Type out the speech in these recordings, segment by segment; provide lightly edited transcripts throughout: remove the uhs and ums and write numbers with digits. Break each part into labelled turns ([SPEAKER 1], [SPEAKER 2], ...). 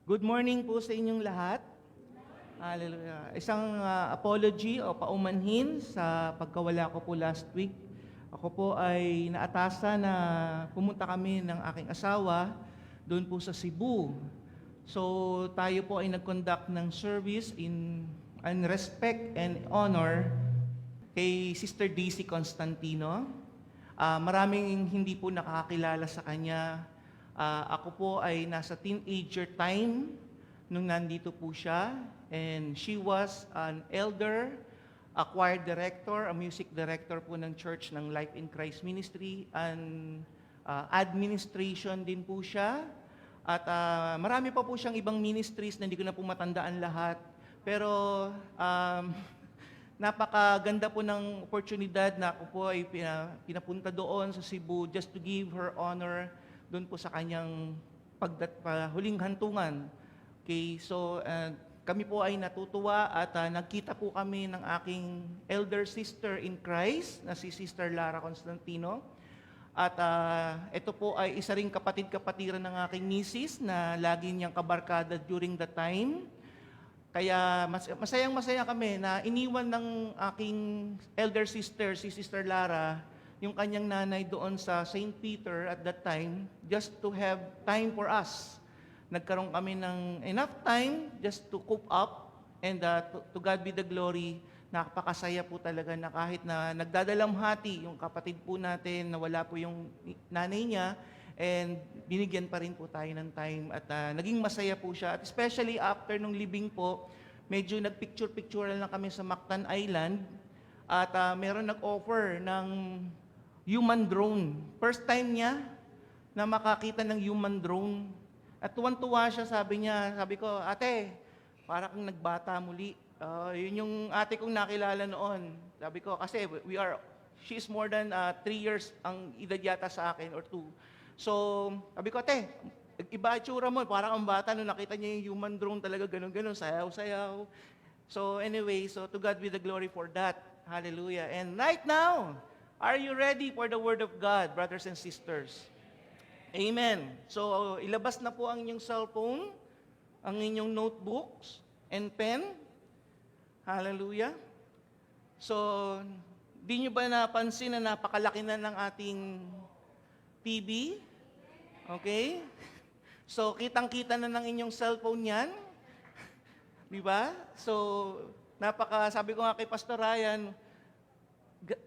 [SPEAKER 1] Good morning po sa inyong lahat. Hallelujah. Isang apology o paumanhin sa pagkawala ko po last week. Ako po ay naatasa na pumunta kami ng aking asawa doon po sa Cebu. So tayo po ay nag-conduct ng service in respect and honor kay Sister Daisy Constantino. Maraming hindi po nakakakilala sa kanya. Ako po ay nasa teenager time nung nandito po siya, and she was an elder, a choir director, a music director po ng church ng Life in Christ Ministry, and administration din po siya. At marami pa po siyang ibang ministries na hindi ko na po matandaan lahat. Pero napakaganda po ng oportunidad na ako po ay pinapunta doon sa Cebu just to give her honor doon po sa kanyang huling hantungan. Okay, so kami po ay natutuwa at nagkita po kami ng aking elder sister in Christ na si Sister Lara Constantino. At ito po ay isa ring kapatid-kapatiran ng aking misis na lagi niyang kabarkada during the time. Kaya masayang-masaya kami na iniwan ng aking elder sister, si Sister Lara, yung kanyang nanay doon sa St. Peter at that time, just to have time for us. Nagkaroon kami ng enough time just to cope up, and to God be the glory. Nakapakasaya po talaga na kahit na nagdadalamhati yung kapatid po natin na wala po yung nanay niya, and binigyan pa rin po tayo ng time at naging masaya po siya. At especially after nung libing po, medyo nagpicture-picture lang kami sa Mactan Island at meron nag-offer ng human drone. First time niya na makakita ng human drone. At tuwan-tuwa siya, sabi ko, ate, para kang nagbata muli. Yun yung ate kong nakilala noon. Sabi ko, kasi she's more than 3 years ang edad yata sa akin or 2. So, sabi ko, ate, iba itsura mo, para kang bata nung nakita niya yung human drone talaga, ganun-ganun, sayaw-sayaw. So anyway, so to God be the glory for that. Hallelujah. And right now, are you ready for the Word of God, brothers and sisters? Amen. So, ilabas na po ang inyong cellphone, ang inyong notebooks, and pen. Hallelujah. So, di nyo ba napansin na napakalaki na ng ating TV? Okay? So, kitang-kita na ng inyong cellphone yan. Di ba? So, sabi ko nga kay Pastor Ryan,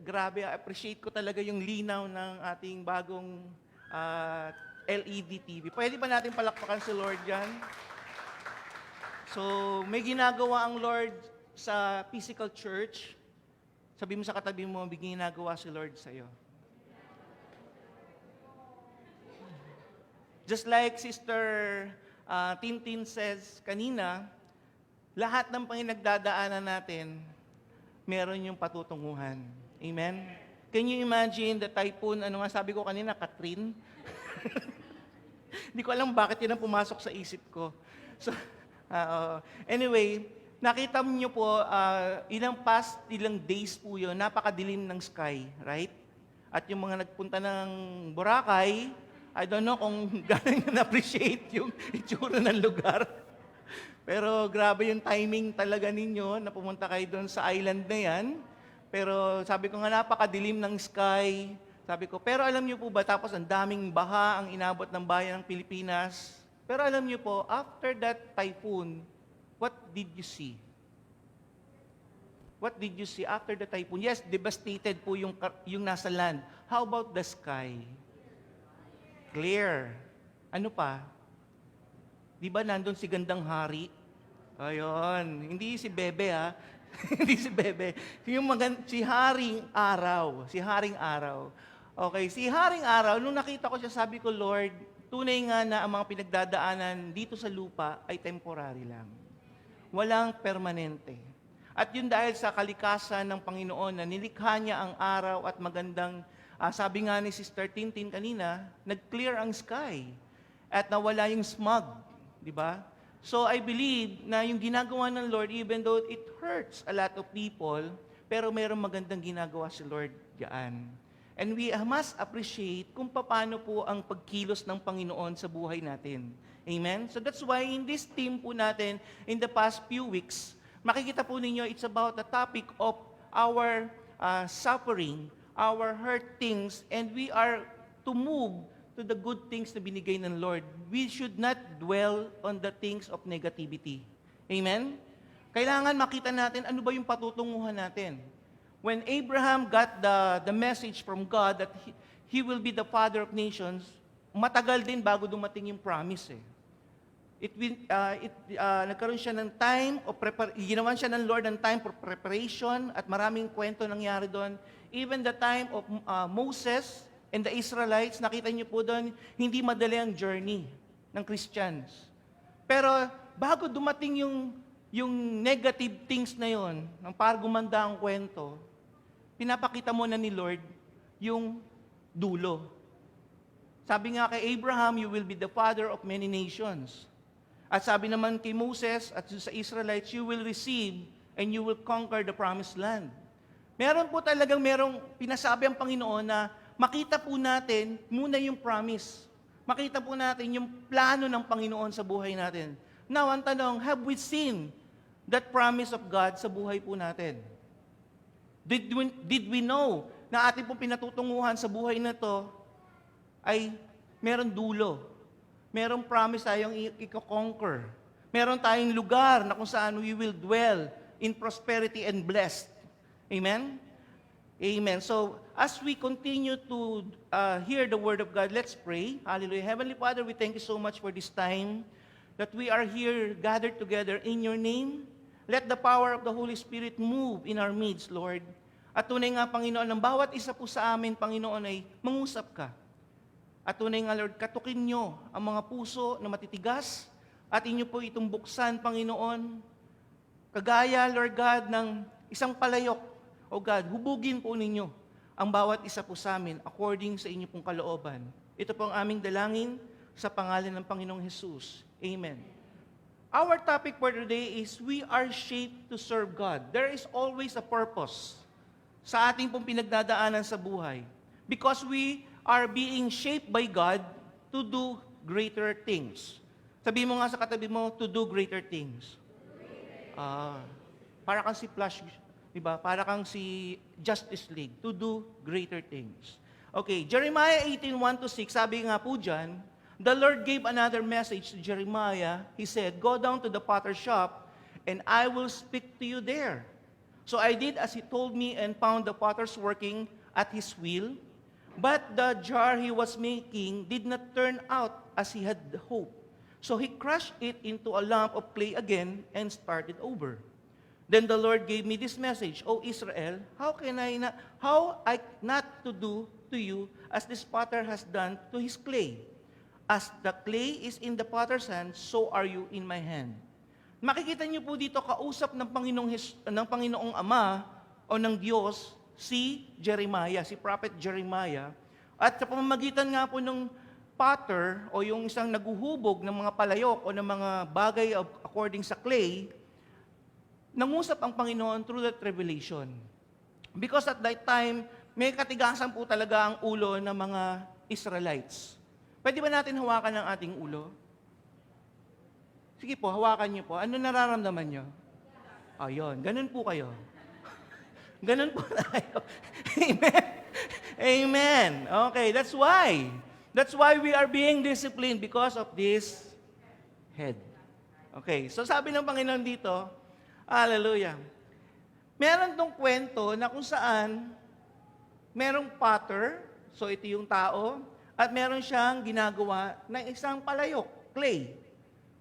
[SPEAKER 1] grabe, appreciate ko talaga yung linaw ng ating bagong LED TV. Pwede ba natin palakpakan si Lord dyan? So, may ginagawa ang Lord sa physical church. Sabi mo sa katabi mo, may ginagawa si Lord sa'yo. Just like Sister Tintin says kanina, lahat ng pinagdadaanan natin, meron yung patutunguhan. Amen? Can you imagine the typhoon, ano nga sabi ko kanina, Catherine? Hindi ko alam bakit yun ang pumasok sa isip ko. So, anyway, nakita niyo po, ilang days po yun, napakadilim ng sky, right? At yung mga nagpunta ng Boracay, I don't know kung gano'n na-appreciate yung itsura ng lugar. Pero grabe yung timing talaga ninyo na pumunta kayo doon sa island na yan. Pero sabi ko nga, napakadilim ng sky. Sabi ko, pero alam niyo po ba, tapos ang daming baha ang inabot ng bayan ng Pilipinas. Pero alam niyo po, after that typhoon, what did you see? What did you see after the typhoon? Yes, devastated po yung nasa land. How about the sky? Clear. Ano pa? Di ba nandun si Gandang Hari? Ayun. Hindi si Bebe ha. Hindi si Bebe. Si Haring Araw. Si Haring Araw. Okay, si Haring Araw, nung nakita ko siya, sabi ko, Lord, tunay nga na ang mga pinagdadaanan dito sa lupa ay temporary lang. Walang permanente. At yun dahil sa kalikasan ng Panginoon na nilikha niya ang araw at magandang, sabi nga ni Sister Tintin kanina, nag-clear ang sky at nawala yung smog. Di ba? So I believe na yung ginagawa ng Lord, even though it hurts a lot of people, pero mayroong magandang ginagawa si Lord diyan. And we must appreciate kung paano po ang pagkilos ng Panginoon sa buhay natin. Amen? So that's why in this team po natin, in the past few weeks, makikita po ninyo, it's about the topic of our suffering, our hurt things, and we are to move to the good things na binigay ng Lord. We should not dwell on the things of negativity. Amen? Kailangan makita natin ano ba yung patutunguhan natin. When Abraham got the message from God that he will be the father of nations, matagal din bago dumating yung promise eh. Nagkaroon siya ng time of ginawan siya ng Lord ng time for preparation at maraming kwento nangyari doon. Even the time of Moses and the Israelites, nakita niyo po doon, hindi madali ang journey ng Christians. Pero bago dumating yung negative things na yon, ng para gumanda ang kwento, pinapakita mo na ni Lord yung dulo. Sabi nga kay Abraham, you will be the father of many nations. At sabi naman kay Moses at sa Israelites, you will receive and you will conquer the promised land. Meron pinasabi ang Panginoon na makita po natin muna yung promise. Makita po natin yung plano ng Panginoon sa buhay natin. Now, ang tanong, have we seen that promise of God sa buhay po natin? Did we know na ating po pinatutunguhan sa buhay na to ay meron dulo? Merong promise tayong i-conquer. Meron tayong lugar na kung saan we will dwell in prosperity and blessed. Amen? Amen. So, as we continue to hear the Word of God, let's pray. Hallelujah. Heavenly Father, we thank you so much for this time that we are here gathered together in your name. Let the power of the Holy Spirit move in our midst, Lord. At tunay nga, Panginoon, ng bawat isa po sa amin, Panginoon, ay mangusap ka. At tunay nga, Lord, katukin nyo ang mga puso na matitigas at inyo po itong buksan, Panginoon. Kagaya, Lord God, ng isang palayok. O God, hubugin po ninyo ang bawat isa po sa amin according sa inyo pong kalooban. Ito po ang aming dalangin sa pangalan ng Panginoong Jesus. Amen. Our topic for today is we are shaped to serve God. There is always a purpose sa ating pong pinagdadaanan sa buhay. Because we are being shaped by God to do greater things. Sabi mo nga sa katabi mo, to do greater things. Para kang si Flash, diba? Para kang si Justice League, to do greater things. Okay, Jeremiah 18:1-6, sabi nga po dyan, the Lord gave another message to Jeremiah. He said, go down to the potter's shop, and I will speak to you there. So I did as he told me and found the potters working at his wheel. But the jar he was making did not turn out as he had hoped. So he crushed it into a lump of clay again and started over. Then the Lord gave me this message, O Israel, how I not to do to you as this potter has done to his clay? As the clay is in the potter's hand, so are you in my hand. Makikita niyo po dito kausap ng Panginoong Ama o ng Diyos si Jeremiah, si Prophet Jeremiah. At sa pamamagitan nga po ng potter o yung isang naguhubog ng mga palayok o ng mga bagay according sa clay, nangusap ang Panginoon through that revelation. Because at that time, may katigasan po talaga ang ulo ng mga Israelites. Pwede ba natin hawakan ang ating ulo? Sige po, hawakan niyo po. Ano nararamdaman niyo? Ayun, ganun po kayo. Ganun po tayo. Amen. Amen. Okay, that's why. That's why we are being disciplined because of this head. Okay, so sabi ng Panginoon dito, hallelujah. Meron tong kwento na kung saan merong potter, so ito yung tao, at meron siyang ginagawa ng isang palayok, clay.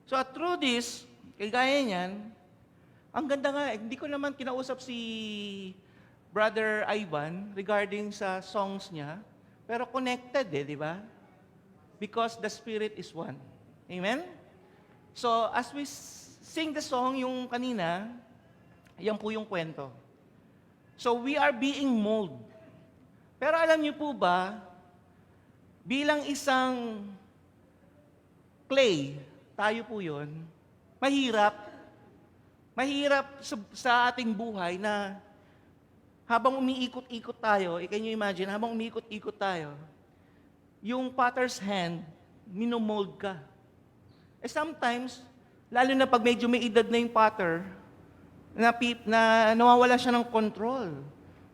[SPEAKER 1] So through this, kagaya niyan, ang ganda nga, hindi ko naman kinausap si Brother Ivan regarding sa songs niya, pero connected di ba? Because the Spirit is one. Amen? So, as we sing the song yung kanina, yan po yung kwento. So, we are being molded. Pero alam niyo po ba, bilang isang clay, tayo po yun, mahirap sa ating buhay na habang umiikot-ikot tayo, can you imagine, habang umiikot-ikot tayo, yung potter's hand, minomold ka. sometimes, lalo na pag medyo may edad na yung potter, na nawawala siya ng control.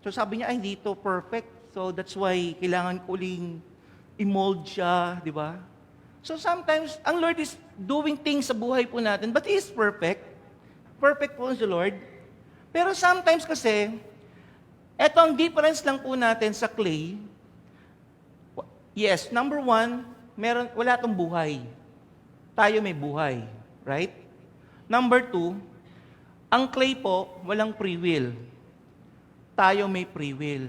[SPEAKER 1] So sabi niya, ay, hindi ito perfect. So that's why kailangan ko uling i-mold siya, di ba? So sometimes, ang Lord is doing things sa buhay po natin, but He is perfect. Perfect po si Lord. Pero sometimes kasi, eto ang difference lang po natin sa clay. Yes, number one, wala tong buhay. Tayo may buhay, right? Number two, ang clay po, walang free will. Tayo may free will.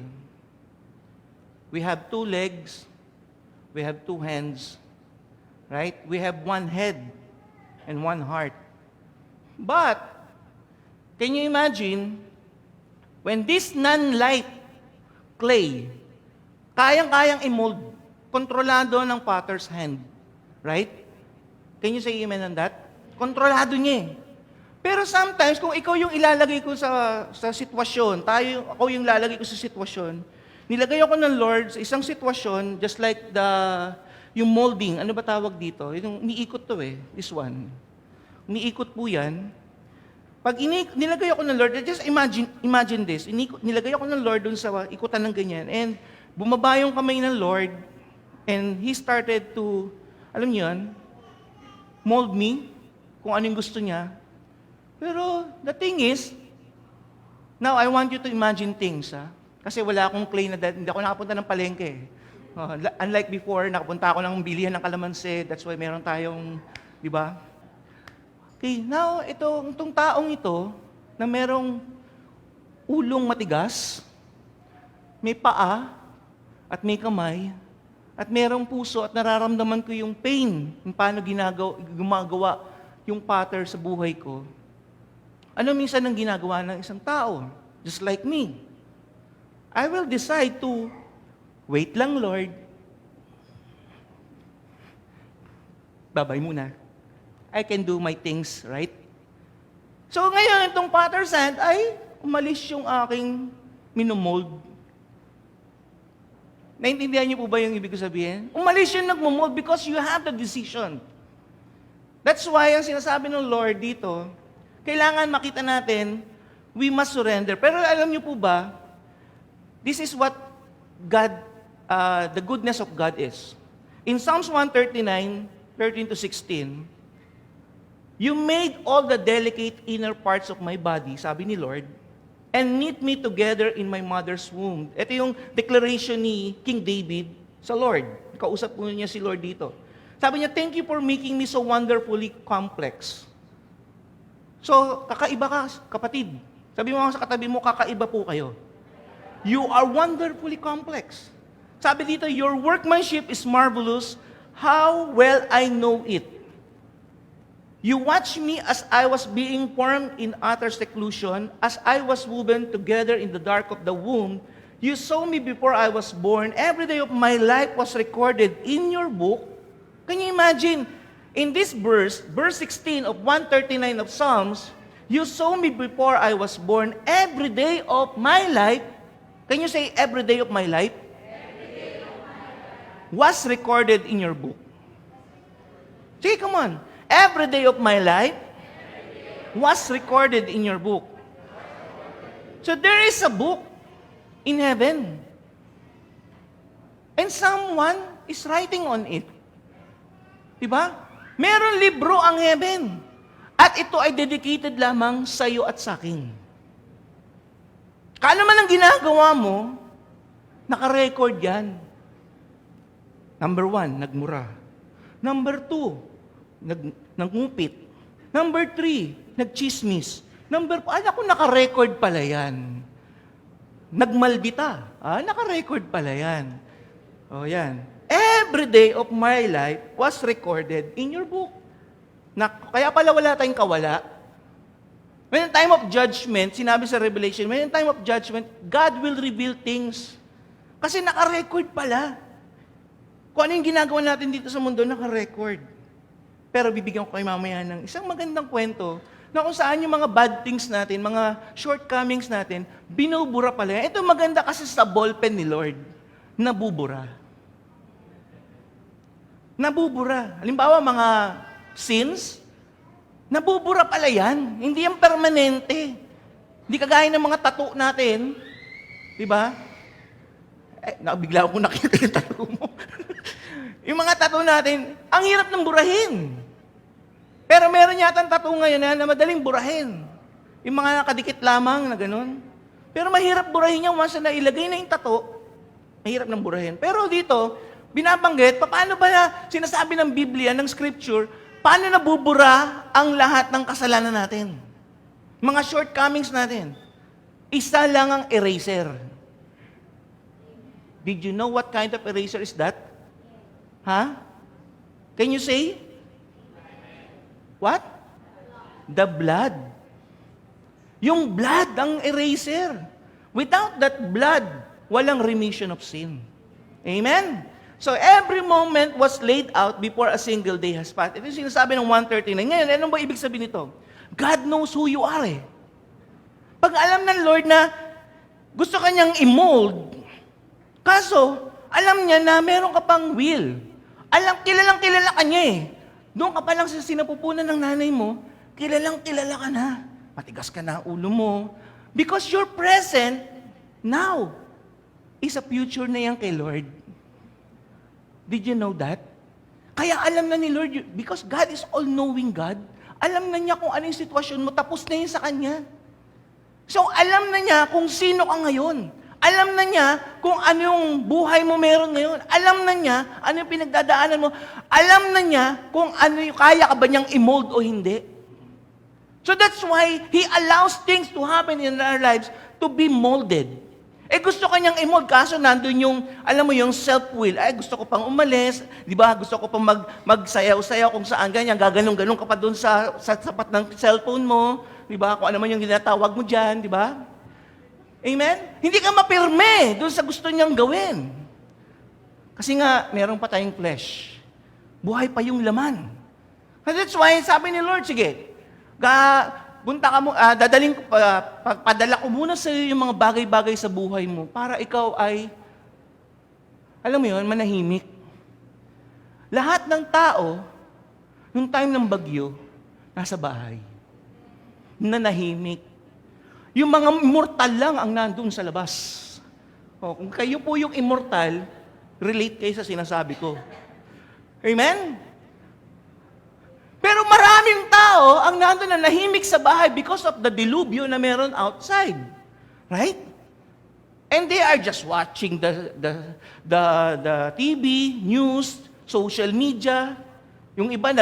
[SPEAKER 1] We have 2 legs, we have 2 hands, right? We have 1 head and 1 heart. But, can you imagine, when this non-light clay, kayang-kayang i-mold, kontrolado ng potter's hand, right? Can you say amen on that? Kontrolado niya eh. Pero sometimes, kung ikaw yung ilalagay ko sa sitwasyon, ako yung lalagay ko sa sitwasyon, nilagay ako ng Lord sa isang sitwasyon, just like yung molding, ano ba tawag dito? Yung umiikot to eh, this one. Umiikot po yan. Pag nilagay ako ng Lord, just imagine this, nilagay ako ng Lord dun sa ikutan ng ganyan, and bumaba yung kamay ng Lord, and He started to, alam niyo yun, mold me, kung ano yung gusto niya. Pero the thing is, now I want you to imagine things, ha? Kasi wala akong clay na hindi ako nakapunta ng palengke. Unlike before, nakapunta ako ng bilihan ng kalamansi, that's why meron tayong, di ba? Okay, now itong taong ito, na merong ulong matigas, may paa, at may kamay, at merong puso, at nararamdaman ko yung pain, kung paano gumagawa yung potter sa buhay ko. Ano minsan ang ginagawa ng isang tao? Just like me. I will decide to, wait lang Lord. Babay muna. I can do my things, right? So ngayon, itong potter's hand ay umalis yung aking minomold. Naintindihan niyo po ba yung ibig sabihin? Umalis yung nagmumold because you have the decision. That's why ang sinasabi ng Lord dito, kailangan makita natin, we must surrender. Pero alam niyo po ba, this is what God, the goodness of God is. In Psalms 139, 13 to 16, you made all the delicate inner parts of my body, sabi ni Lord, and knit me together in my mother's womb. Ito yung declaration ni King David sa Lord. Kausap po niya si Lord dito. Sabi niya, thank you for making me so wonderfully complex. So, kakaiba ka, kapatid. Sabi mo sa katabi mo, kakaiba po kayo. You are wonderfully complex. Sabi dito, your workmanship is marvelous. How well I know it. You watched me as I was being formed in utter seclusion, as I was woven together in the dark of the womb. You saw me before I was born. Every day of my life was recorded in your book. Can you imagine? In this verse 16 of 139 of Psalms, you saw me before I was born. Every day of my life, can you say every day of my life? Was recorded in your book. Sige, come on. Every day of my life was recorded in your book. So there is a book in heaven. And someone is writing on it. Diba? Meron libro ang heaven. At ito ay dedicated lamang sa iyo at sa akin. Kano man ang ginagawa mo, naka-record yan. Number 1, nagmura. Number 2, nangupit. Number 3, nagchismis. Number 4, ako naka-record pala yan. Nagmalbita. Naka-record pala yan. O yan. Every day of my life was recorded in your book. Kaya pala wala tayong kawala. When in time of judgment, sinabi sa Revelation, when in time of judgment, God will reveal things. Kasi naka-record pala. Kung ano yung ginagawa natin dito sa mundo, naka-record. Pero bibigyan ko kayo mamaya ng isang magandang kwento na kung saan yung mga bad things natin, mga shortcomings natin, binubura pala yan. Ito maganda kasi sa ballpen ni Lord, nabubura. Nabubura. Halimbawa, mga sins, nabubura pala yan. Hindi yan permanente. Hindi kagaya ng mga tattoo natin. Di ba? Bigla ako nakita yung tattoo mo. Yung mga tattoo natin, ang hirap ng burahin. Pero meron yata tattoo ngayon na madaling burahin. Yung mga nakadikit lamang na ganun. Pero mahirap burahin yan once na ilagay na yung tattoo. Mahirap ng burahin. Pero dito, binabanggit, paano ba sinasabi ng Biblia, ng Scripture, paano nabubura ang lahat ng kasalanan natin? Mga shortcomings natin. Isa lang ang eraser. Did you know what kind of eraser is that? Huh? Can you say? What? The blood. Yung blood ang eraser. Without that blood, walang remission of sin. Amen? So every moment was laid out before a single day has passed. Ito yung sinasabi ng 139. Ngayon, ano ba ibig sabihin nito? God knows who you are eh. Pag alam ng Lord na gusto kanyang i-mold, kaso, alam niya na meron ka pang will. Kilala ka niya eh. Doon ka pa lang sa sinapupunan ng nanay mo, kilala ka na. Matigas ka na ulo mo. Because your present, now, is a future na yan kay Lord. Did you know that? Kaya alam na ni Lord, because God is all-knowing God, alam na niya kung ano yung sitwasyon mo, tapos na yun sa Kanya. So, alam na niya kung sino ka ngayon. Alam na niya kung ano yung buhay mo meron ngayon. Alam na niya ano yung pinagdadaanan mo. Alam na niya kung ano yung kaya ka ba niyang i-mold o hindi. So that's why He allows things to happen in our lives to be molded. Gusto ka niyang i-mold, kaso nandun yung, alam mo yung self-will. Gusto ko pang umalis, di ba? Gusto ko pang magsayaw-sayaw kung saan ganyan. Gaganong-ganong ka pa dun sa sapat ng cellphone mo. Di ba? Kung ano man yung ginatawag mo dyan, di ba? Amen? Hindi ka mapirme doon sa gusto niyang gawin. Kasi nga, meron pa tayong flesh. Buhay pa yung laman. And that's why, sabi ni Lord, sige, punta ka mo, padala ko muna sa iyo yung mga bagay-bagay sa buhay mo para ikaw ay, alam mo yun, manahimik. Lahat ng tao, nung time ng bagyo, nasa bahay. Nanahimik. Yung mga immortal lang ang nandun sa labas. Kung kayo po yung immortal, relate kayo sa sinasabi ko. Amen? Pero maraming tao ang nandun na nahimik sa bahay because of the dilubyo na meron outside. Right? And they are just watching the TV, news, social media. Yung iba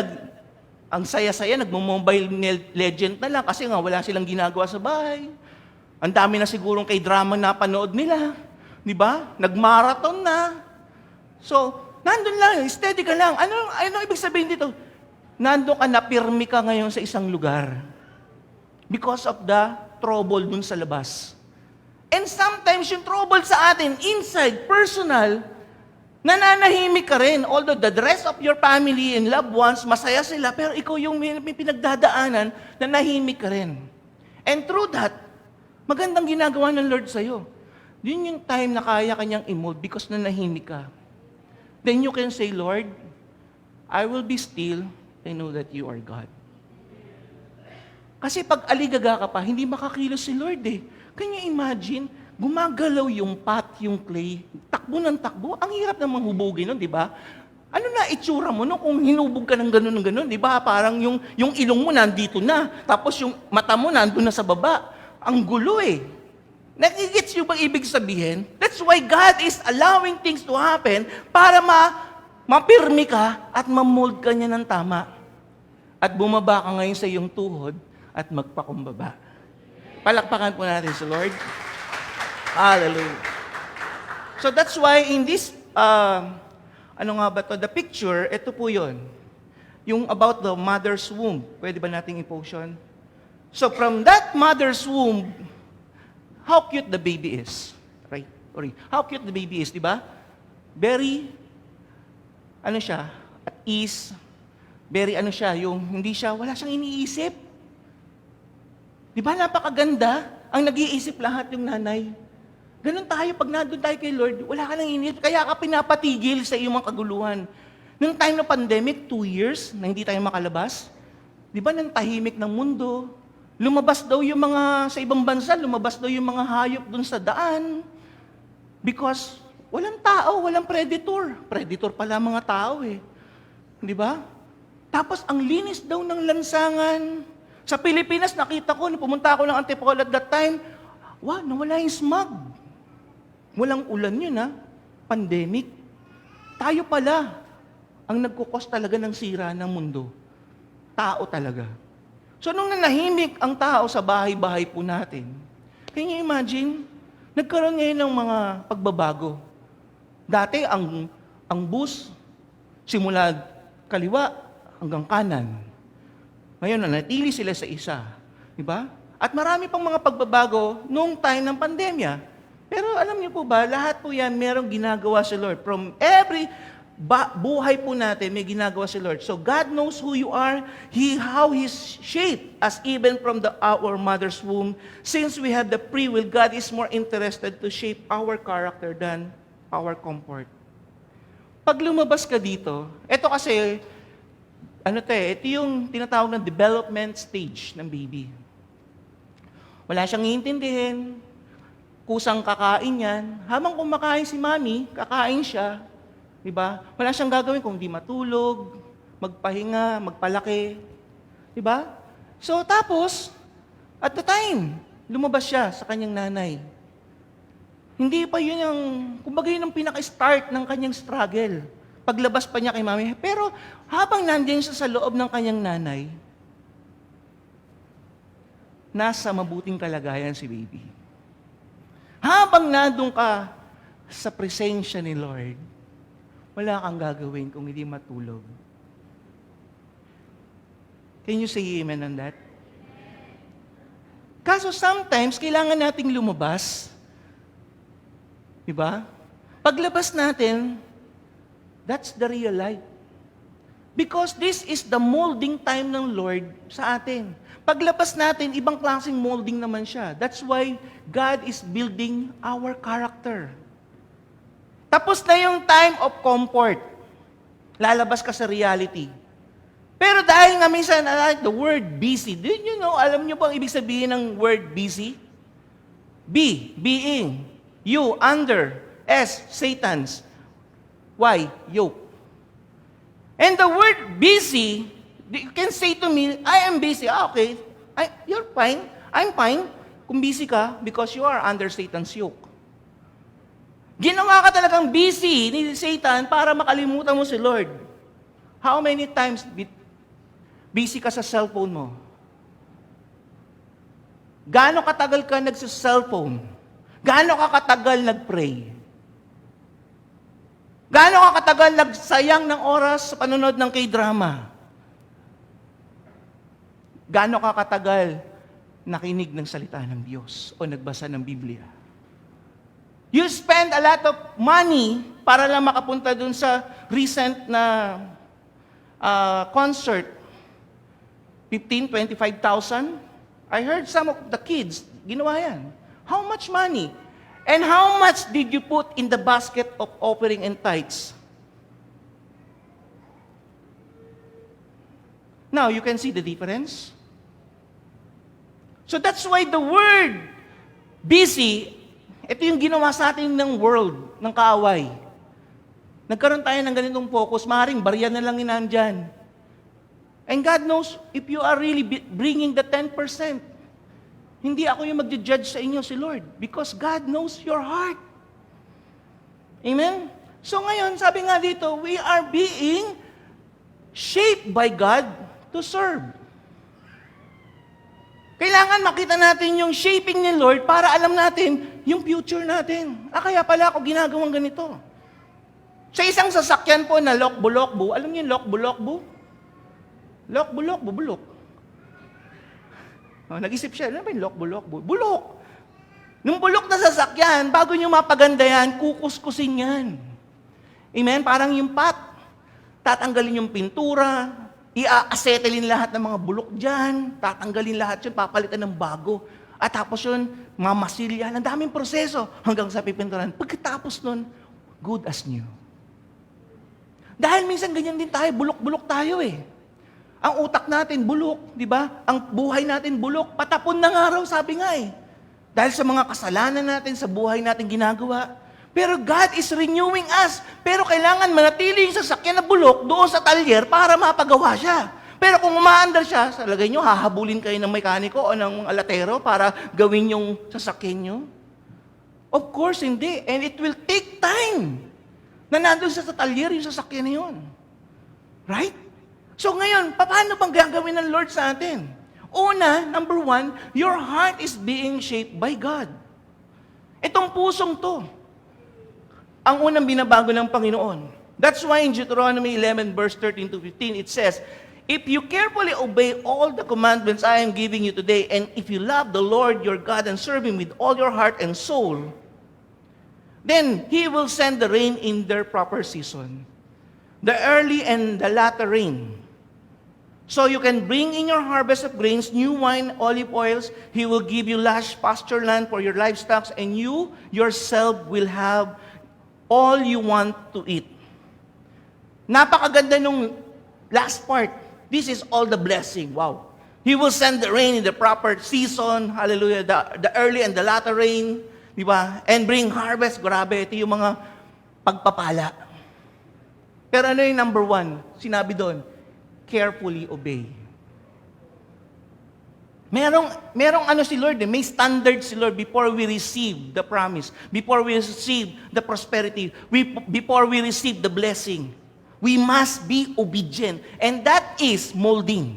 [SPEAKER 1] ang saya-saya, nagmo-mobile legend na lang kasi nga wala silang ginagawa sa bahay. Ang dami na sigurong kay drama na panood nila. Di ba? Nag-marathon na. So, nandun lang, steady ka lang. Ano ibig sabihin dito? Nandun ka na, pirmi ka ngayon sa isang lugar. Because of the trouble dun sa labas. And sometimes yung trouble sa atin, inside, personal, nananahimik ka rin. Although the rest of your family and loved ones, masaya sila, pero ikaw yung may pinagdadaanan, nanahimik ka rin. And through that, magandang ginagawa ng Lord sa'yo. Yun yung time na kaya kanyang i-mold because nanahimik ka. Then you can say, Lord, I will be still and know that you are God. Kasi pag aligaga ka pa, hindi makakilos si Lord eh. Can you imagine? Gumagalaw yung pot, yung clay, takbo ng takbo. Ang hirap namang hubugin nun, di ba? Ano na itsura mo no kung hinubog ka ng gano'n, di ba? Parang yung ilong mo nandito na, tapos yung mata mo nandun na sa baba. Ang gulo eh. Nagigits yung bang ibig sabihin? That's why God is allowing things to happen para mapirmi ka at mamold ka niya ng tama. At bumaba ka ngayon sa iyong tuhod at magpakumbaba. Palakpakan po natin sa Lord. Hallelujah. So that's why in this, the picture, ito po yun. Yung about the mother's womb. Pwede ba nating i-post yun? So from that mother's womb, how cute the baby is. Right? Sorry. How cute the baby is, di ba? Very, siya, at ease. Very siya, yung hindi siya, wala siyang iniisip. Di ba, napakaganda? Ang nag-iisip lahat yung nanay. Ganun tayo, pag nandun tayo kay Lord, wala ka nang iniisip, kaya ka pinapatigil sa iyong mga kaguluhan. Nung time ng pandemic, 2 years na hindi tayo makalabas, di ba nang tahimik ng mundo, lumabas daw yung mga, sa ibang bansa, lumabas daw yung mga hayop dun sa daan. Because walang tao, walang predator. Predator pala mga tao eh. Di ba? Tapos ang linis daw ng lansangan. Sa Pilipinas, nakita ko, nung pumunta ako ng Antipolo at that time, wow, nawala yung smog. Walang ulan yun ha. Pandemic. Tayo pala ang nagkukos talaga ng sira ng mundo. Tao talaga. So nung nanahimik ang tao sa bahay-bahay po natin, can you imagine? Nagkaroon ngayon ng mga pagbabago. Dati ang bus, simula kaliwa hanggang kanan. Ngayon, nanatili sila sa isa. Diba? At marami pang mga pagbabago nung time ng pandemya. Pero alam niyo po ba, lahat po yan merong ginagawa si Lord. From every buhay po natin, may ginagawa si Lord. So God knows who you are, how He's shaped us even from our mother's womb. Since we have the free will, God is more interested to shape our character than our comfort. Pag lumabas ka dito, ito kasi, ito yung tinatawag ng development stage ng baby. Wala siyang iintindihin, kusang kakain yan. Habang kumakain si mami, kakain siya. Diba? Wala siyang gagawin kung di matulog, magpahinga, magpalaki. Diba? So tapos, at the time, lumabas siya sa kanyang nanay. Hindi pa yun ang, kumbaga yun ang pinaka-start ng kanyang struggle. Paglabas pa niya kay mami. Pero habang nandiyan siya sa loob ng kanyang nanay, nasa mabuting kalagayan si baby. Habang nandun ka sa presensya ni Lord, wala kang gagawin kung hindi matulog. Can you say amen on that? Kaso sometimes, kailangan nating lumabas. Diba? Paglabas natin, that's the real life. Because this is the molding time ng Lord sa atin. Paglabas natin, ibang klaseng molding naman siya. That's why God is building our character. Tapos na yung time of comfort. Lalabas ka sa reality. Pero dahil nga minsan, the word busy, did you know, alam niyo ba ang ibig sabihin ng word busy? B, being. U, under. S, Satan's. Y, yoke. And the word busy, you can say to me, I am busy. Okay, you're fine. I'm fine. Kung busy ka, because you are under Satan's yoke. Ginawa ka talagang busy ni Satan para makalimutan mo si Lord. How many times busy ka sa cellphone mo? Gaano katagal ka nagsa-cellphone? Gaano ka katagal nag-pray? Gaano ka katagal nagsayang ng oras sa panonood ng K-drama? Gaano ka katagal nakinig ng salita ng Diyos o nagbasa ng Biblia? You spend a lot of money para lang makapunta dun sa recent na concert. 15, 25,000. I heard some of the kids, ginawa yan. How much money? And how much did you put in the basket of offering and tithes? Now, you can see the difference. So that's why the word busy, ito yung ginawa sa atin ng world, ng kaaway. Nagkaroon tayo ng ganitong focus, maaaring barya na lang inandyan. And God knows, if you are really bringing the 10%, hindi ako yung magja-judge sa inyo, si Lord. Because God knows your heart. Amen? So ngayon, sabi nga dito, we are being shaped by God to serve. Kailangan makita natin yung shaping ni Lord para alam natin yung future natin. Kaya pala ako ginagawang ganito. Sa isang sasakyan po na lokbo-lokbo, alam niyo yung lokbo-lokbo? Lokbo-lokbo, bulok. Nag-isip siya, ano ba yung lokbo-lokbo? Bulok! Nung bulok na sasakyan, bago nyo mapaganda yan, kukuskusin yan. Amen? Parang yung pot. Tatanggalin yung pintura, i-acetylin lahat ng mga bulok dyan, tatanggalin lahat yun, papalitan ng bago. At tapos yun, mamasilya, ang daming proseso hanggang sa pipinturan. Pagkatapos nun, good as new. Dahil minsan ganyan din tayo, bulok-bulok tayo eh. Ang utak natin bulok, di ba? Ang buhay natin bulok, patapon na nga raw, sabi nga eh. Dahil sa mga kasalanan natin, sa buhay natin ginagawa. Pero God is renewing us. Pero kailangan manatili yung sasakyan na bulok doon sa talyer para mapagawa siya. Pero kung umaandar siya, sa lagay nyo, hahabulin kayo ng mekaniko o ng alatero para gawin yung sasakyan nyo? Of course, hindi. And it will take time na nandun sa talyer yung sasakyan na yun. Right? So ngayon, paano bang gagawin ng Lord sa atin? Una, number one, your heart is being shaped by God. Itong pusong to, ang unang binabago ng Panginoon. That's why in Deuteronomy 11 verse 13 to 15, it says, if you carefully obey all the commandments I am giving you today, and if you love the Lord your God and serve Him with all your heart and soul, then He will send the rain in their proper season, the early and the latter rain. So you can bring in your harvest of grains, new wine, olive oils. He will give you lush pasture land for your livestock, and you yourself will have all you want to eat. Napakaganda nung last part. This is all the blessing. Wow. He will send the rain in the proper season. Hallelujah. The early and the latter rain. Di ba? And bring harvest. Grabe. Ito yung mga pagpapala. Pero ano yung number one? Sinabi doon, carefully obey. Merong ano si Lord, may standard si Lord before we receive the promise, before we receive the prosperity, before we receive the blessing. We must be obedient. And that is molding.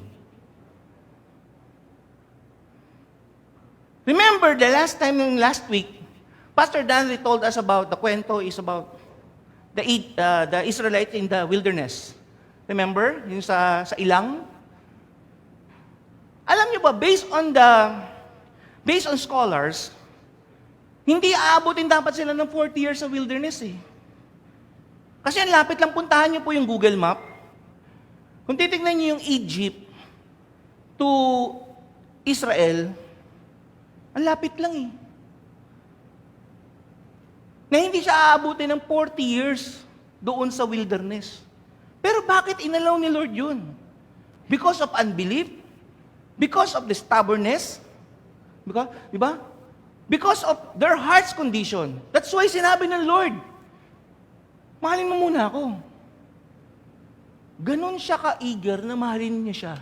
[SPEAKER 1] Remember the last week, Pastor Danley told us about the kwento is about the Israelites in the wilderness. Remember? Yung sa ilang? Alam niyo ba, based on scholars, hindi aabutin dapat sila ng 40 years sa wilderness eh. Kasi ang lapit lang, puntahan niyo po yung Google Map. Kung titignan niyo yung Egypt to Israel, ang lapit lang eh. Na hindi siya aabutin ng 40 years doon sa wilderness. Pero bakit inalaw ni Lord yun? Because of unbelief? Because of the stubbornness? Di ba? Because of their heart's condition. That's why sinabi ng Lord, mahalin mo muna ako. Ganon siya ka-eager na mahalin niya siya.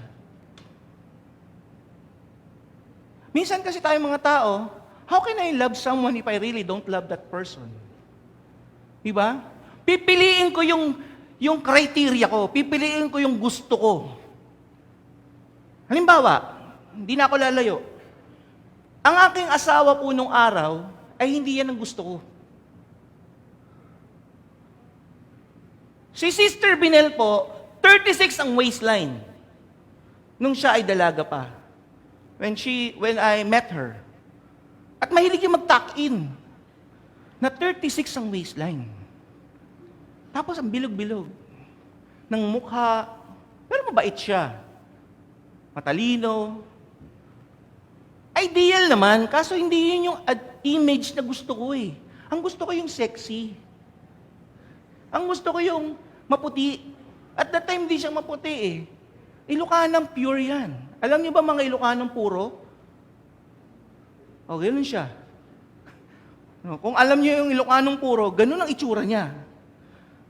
[SPEAKER 1] Minsan kasi tayo mga tao, how can I love someone if I really don't love that person? Di ba? Pipiliin ko yung criteria ko, pipiliin ko yung gusto ko. Halimbawa, hindi na ako lalayo. Ang aking asawa po nung araw, ay hindi yan ang gusto ko. Si Sister Binel po, 36 ang waistline. Nung siya ay dalaga pa. When I met her. At mahilig yung mag-tuck in. Na 36 ang waistline. Tapos ang bilog-bilog. Ng mukha. Pero mabait siya. Matalino. Ideal naman, kaso hindi yun yung image na gusto ko eh. Ang gusto ko yung sexy. Ang gusto ko yung maputi. At that time, di siya maputi eh. Ilocanang pure yan. Alam niyo ba mga Ilocanang puro? O, ganun siya. No, kung alam niyo yung Ilocanang puro, ganun ang itsura niya.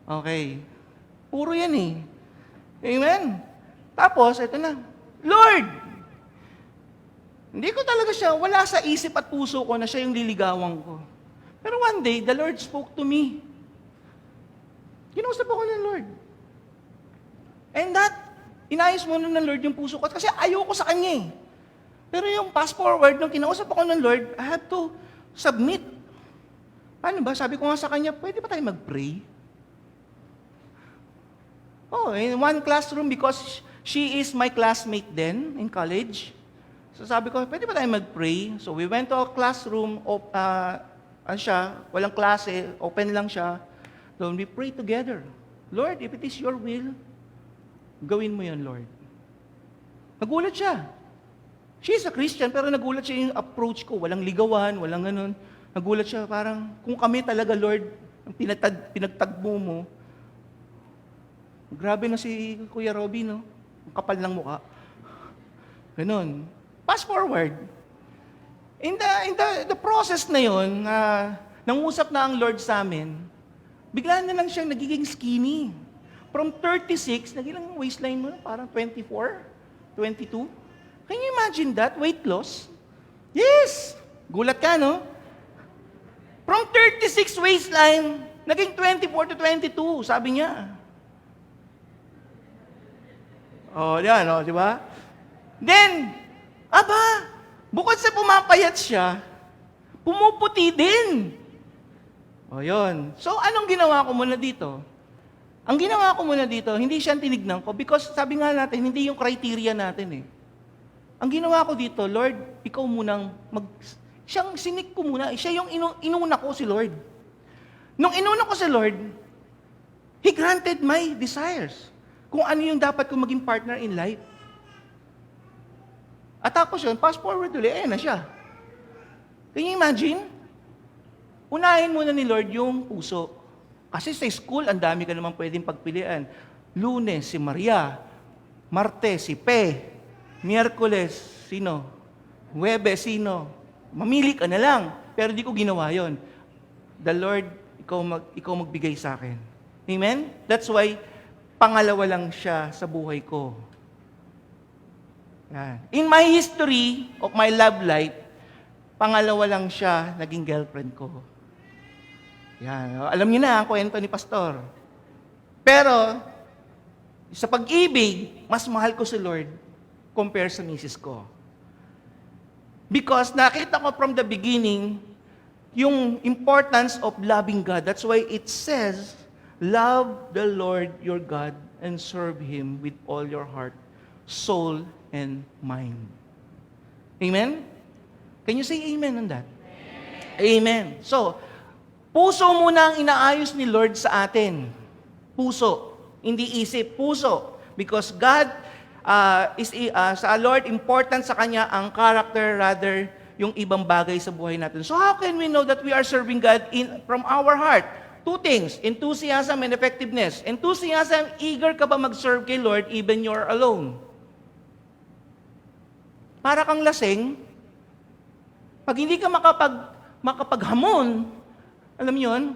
[SPEAKER 1] Okay. Puro yan eh. Amen? Tapos, ito na. Lord! Hindi ko talaga siya, wala sa isip at puso ko na siya yung liligawan ko. Pero one day, the Lord spoke to me. Kinausap ako ng Lord. And inayos mo ng Lord yung puso ko kasi ayoko sa Kanya eh. Pero yung fast forward, nung kinausap ako ng Lord, I have to submit. Paano ba? Sabi ko nga sa Kanya, pwede ba tayo mag-pray? Oh, in one classroom because she is my classmate then in college. So sabi ko, pwede ba tayo mag-pray? So we went to a classroom, walang klase, open lang siya. So we pray together. Lord, if it is your will, gawin mo yun, Lord. Nagulat siya. She is a Christian, pero nagulat siya yung approach ko. Walang ligawan, walang ganun. Nagulat siya, parang kung kami talaga, Lord, ang pinagtagbo mo, Grabe na si Kuya Robby, no? Ang kapal ng mukha. Ganun. Fast forward. In the process na yun, nangusap na ang Lord sa amin, bigla na lang siyang nagiging skinny. From 36, nagilang waistline mo na, parang 24, 22. Can you imagine that? Weight loss? Yes! Gulat ka, no? From 36 waistline, naging 24 to 22, sabi niya. Yan, di ba? Then, bukod sa pumapayat siya, pumuputi din. Yun. So, anong ginawa ko muna dito? Ang ginawa ko muna dito, hindi siya tinignan ko because sabi nga natin, hindi yung criteria natin eh. Ang ginawa ko dito, Lord, ikaw munang siyang sinik ko muna. Siya yung inuna ko si Lord. Nung inuna ko si Lord, He granted my desires. Kung ano yung dapat kong maging partner in life. At tapos yun, fast forward ulit, ayan na siya. Can you imagine? Unahin muna ni Lord yung puso. Kasi sa school, ang dami ka naman pwedeng pagpilian. Lunes, si Maria. Martes, si Pe. Miyerkules, sino? Huwebes, sino? Mamili ka na lang. Pero di ko ginawa yon. The Lord, ikaw magbigay sa akin. Amen? That's why, pangalawa lang siya sa buhay ko. Yan. In my history of my love life, pangalawa lang siya naging girlfriend ko. Yan. Alam niyo na ang kwento ni Pastor. Pero, sa pag-ibig, mas mahal ko si Lord compare sa misis ko. Because nakita ko from the beginning, yung importance of loving God. That's why it says, love the Lord your God and serve Him with all your heart, soul, and mind. Amen? Can you say amen on that? Amen. So, puso muna ang inaayos ni Lord sa atin. Puso. Hindi isip. Puso. Because God sa Lord, important sa Kanya ang character rather yung ibang bagay sa buhay natin. So how can we know that we are serving God from our heart? Two things, enthusiasm and effectiveness. Enthusiasm, eager ka ba mag-serve kay Lord even you're alone? Para kang lasing, pag hindi ka makapaghamon, alam niyo yun,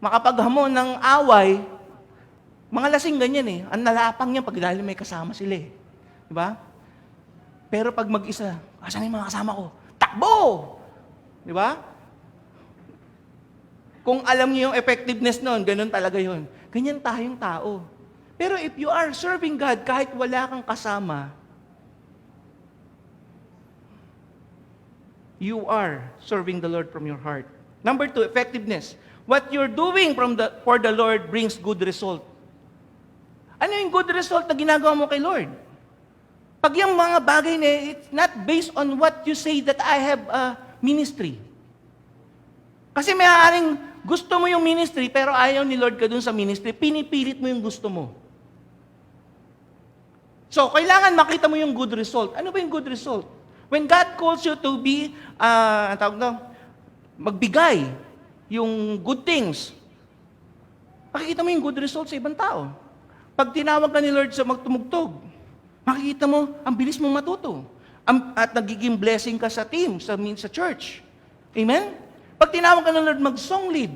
[SPEAKER 1] makapaghamon ng away, mga lasing ganyan eh. Ang nalapang niya pag dahil may kasama sila eh. Diba? Pero pag mag-isa, asan yung mga kasama ko? Takbo! Diba? Kung alam niyo yung effectiveness nun, ganun talaga yun. Ganyan tayong tao. Pero if you are serving God, kahit wala kang kasama, you are serving the Lord from your heart. Number 2, effectiveness. What you're doing for the Lord brings good result. Ano yung good result na ginagawa mo kay Lord? Pag yung mga bagay na, it's not based on what you say that I have a ministry. Kasi may aaring gusto mo yung ministry, pero ayaw ni Lord ka dun sa ministry, pinipilit mo yung gusto mo. So, kailangan makita mo yung good result. Ano ba yung good result? When God calls you to be, magbigay yung good things, makikita mo yung good result sa ibang tao. Pag tinawag ka ni Lord sa magtumugtog, makikita mo, ang bilis mong matuto. At nagiging blessing ka sa team, sa church. Amen? Pag tinawag ka ng Lord mag-song lead,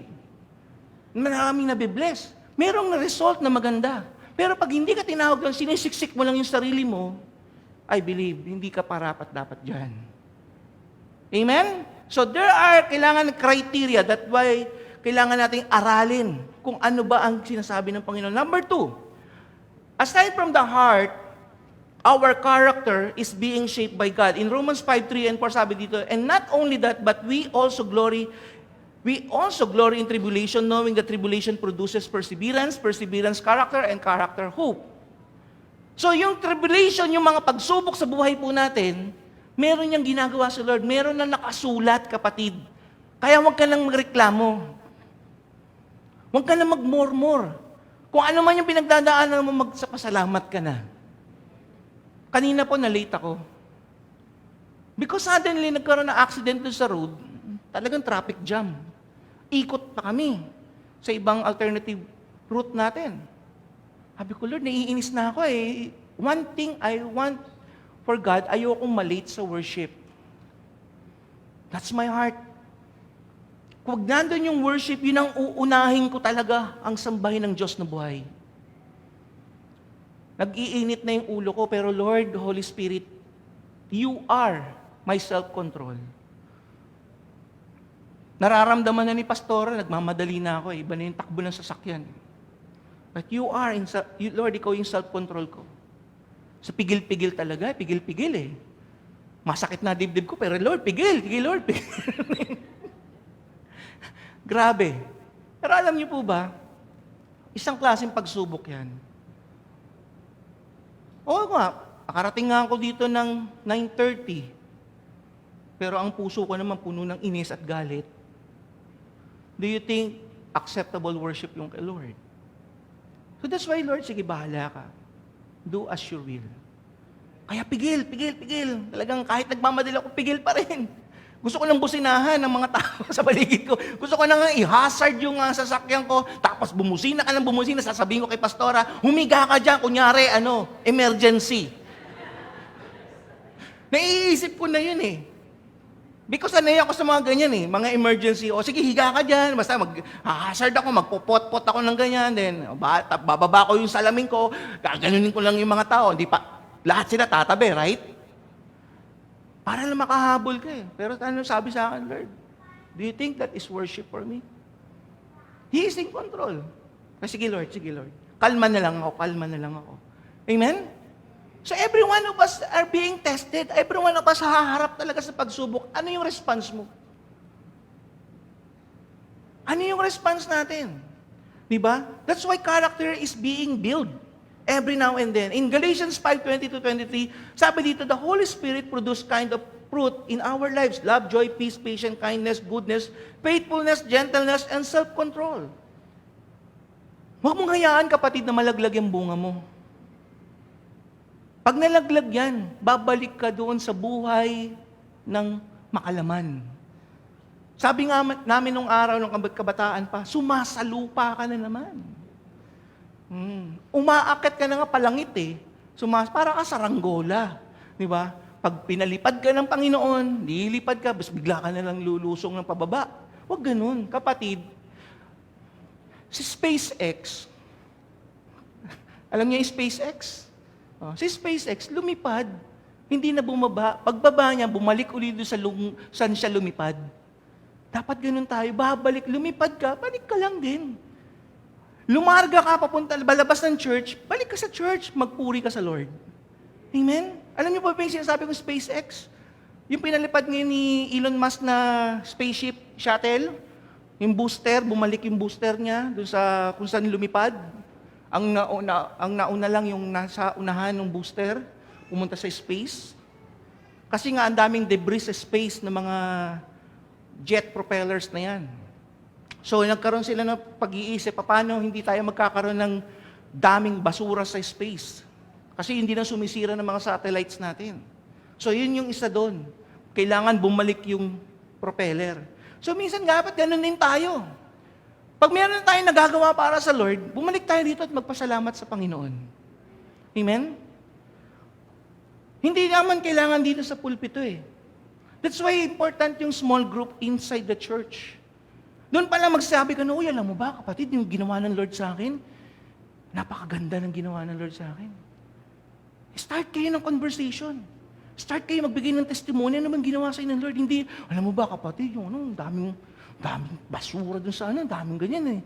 [SPEAKER 1] maraming nabibless. Merong result na maganda. Pero pag hindi ka tinawag lang, sinisiksik mo lang yung sarili mo, I believe, hindi ka parapat dapat dyan. Amen? So kailangan criteria, that's why kailangan nating aralin kung ano ba ang sinasabi ng Panginoon. Number 2, aside from the heart, our character is being shaped by God. In Romans 5:3 and 4 sabi dito, and not only that, but we also glory in tribulation, knowing that tribulation produces perseverance, perseverance character, and character hope. So yung tribulation, yung mga pagsubok sa buhay po natin, meron niyang ginagawa sa Lord, meron na nakasulat, kapatid. Kaya huwag ka nang magreklamo. Huwag ka nang magmurmur. Kung ano man yung pinagdadaanan mo, magpasalamat ka na. Kanina po, na-late ako. Because suddenly, nagkaroon ng accident doon sa road, talagang traffic jam. Ikot pa kami sa ibang alternative route natin. Sabi ko, Lord, naiinis na ako eh. One thing I want for God, ayokong malate sa worship. That's my heart. Kung nandun yung worship, yun ang uunahin ko talaga, ang sambahin ng Diyos na buhay. Nag-iinit na yung ulo ko, pero Lord, Holy Spirit, you are my self-control. Nararamdaman na ni Pastora, nagmamadali na ako, iba na yung takbo ng sasakyan. But you are, Lord, ikaw yung self-control ko. Sa pigil-pigil talaga, pigil-pigil eh. Masakit na dibdib ko, pero Lord, pigil, Lord, pigil. Grabe. Pero alam niyo po ba, isang klaseng pagsubok yan. Oo nga, nakarating nga ako dito ng 9:30. Pero ang puso ko naman puno ng inis at galit. Do you think acceptable worship yung kay Lord? So that's why, Lord, sige, bahala ka. Do as you will. Kaya pigil. Talagang kahit nagmamadali ako, pigil pa rin. Gusto ko nang businahan ng mga tao sa paligid ko. Gusto ko nang i-hazard yung sasakyan ko. Tapos bumusina ka ng bumusina. Sasabihin ko kay Pastora, humiga ka dyan. Kunyari, emergency. Naiisip ko na yun eh. Because sanay ako sa mga ganyan eh. Mga emergency. O sige, higa ka dyan. Basta mag-hazard ako, magpupot-pot ako ng ganyan. Then, bababa ko yung salamin ko. Gaganunin ko lang yung mga tao. Hindi pa, lahat sila tatabi, right? Para lang makahabol ka eh. Pero ano sabi sa akin, Lord? Do you think that is worship for me? He is in control. Sige Lord. Kalma na lang ako. Amen? So every one of us are being tested. Every one of us haharap talaga sa pagsubok. Ano yung response mo? Ano yung response natin? Diba? That's why character is being built every now and then. In Galatians 5:20-23, sabi dito, the Holy Spirit produce kind of fruit in our lives. Love, joy, peace, patience, kindness, goodness, faithfulness, gentleness, and self-control. Huwag mong hayaan, kapatid, na malaglag yung bunga mo. Pag nalaglag yan, babalik ka doon sa buhay ng makalaman. Sabi nga namin nung araw, nung kabataan pa, sumasalupa ka na naman. Umaakit ka na nga palangit eh. Para ka saranggola. Di ba? Pag pinalipad ka ng Panginoon, lilipad ka, basta bigla ka na lang lulusong ng pababa. Huwag ganun, kapatid. Si SpaceX, alam niyo yung SpaceX? Si SpaceX, lumipad, hindi na bumaba. Pagbaba niya, bumalik ulit doon sa saan siya lumipad. Dapat ganun tayo, babalik, lumipad ka, balik ka lang din. Lumarga ka, papunta, balabas ng church, balik ka sa church, magpuri ka sa Lord. Amen? Alam niyo po ba yung sinasabi ko SpaceX? Yung pinalipad ngayon ni Elon Musk na spaceship shuttle, yung booster, bumalik yung booster niya doon sa kung saan lumipad. Ang nauna lang yung nasa unahan ng booster, pumunta sa space. Kasi nga ang daming debris sa space ng mga jet propellers na yan. So nagkaroon sila ng pag-iisip, paano hindi tayo magkakaroon ng daming basura sa space? Kasi hindi na sumisira ng mga satellites natin. So yun yung isa doon. Kailangan bumalik yung propeller. So minsan dapat ganun din tayo. Pag meron tayong nagagawa para sa Lord, bumalik tayo dito at magpasalamat sa Panginoon. Amen? Hindi naman kailangan dito sa pulpito eh. That's why important yung small group inside the church. Doon pala magsabi ka na, uy, alam mo ba, kapatid, yung ginawa ng Lord sa akin, napakaganda ng ginawa ng Lord sa akin. Start kayo ng conversation. Start kayo magbigay ng testimony, ano bang ginawa sa inyo ng Lord? Hindi, alam mo ba, kapatid, yung daming basura dun sa daming ganyan eh.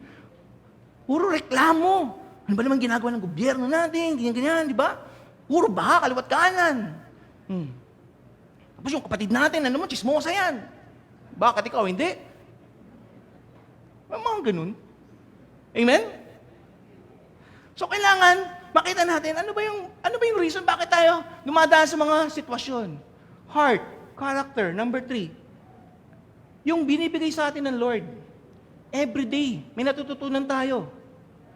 [SPEAKER 1] Puro reklamo. Ano ba naman ginagawa ng gobyerno natin, ganyan-ganyan, di ba? Puro baha, kaliwat kanan. Tapos yung kapatid natin, ano mo, chismosa yan. Bakit ikaw, hindi? Mga ganun. Amen? So kailangan makita natin, ano ba yung reason bakit tayo dumadaan sa mga sitwasyon? Heart, character, number 3. Yung binibigay sa atin ng Lord. Every day, may natututunan tayo.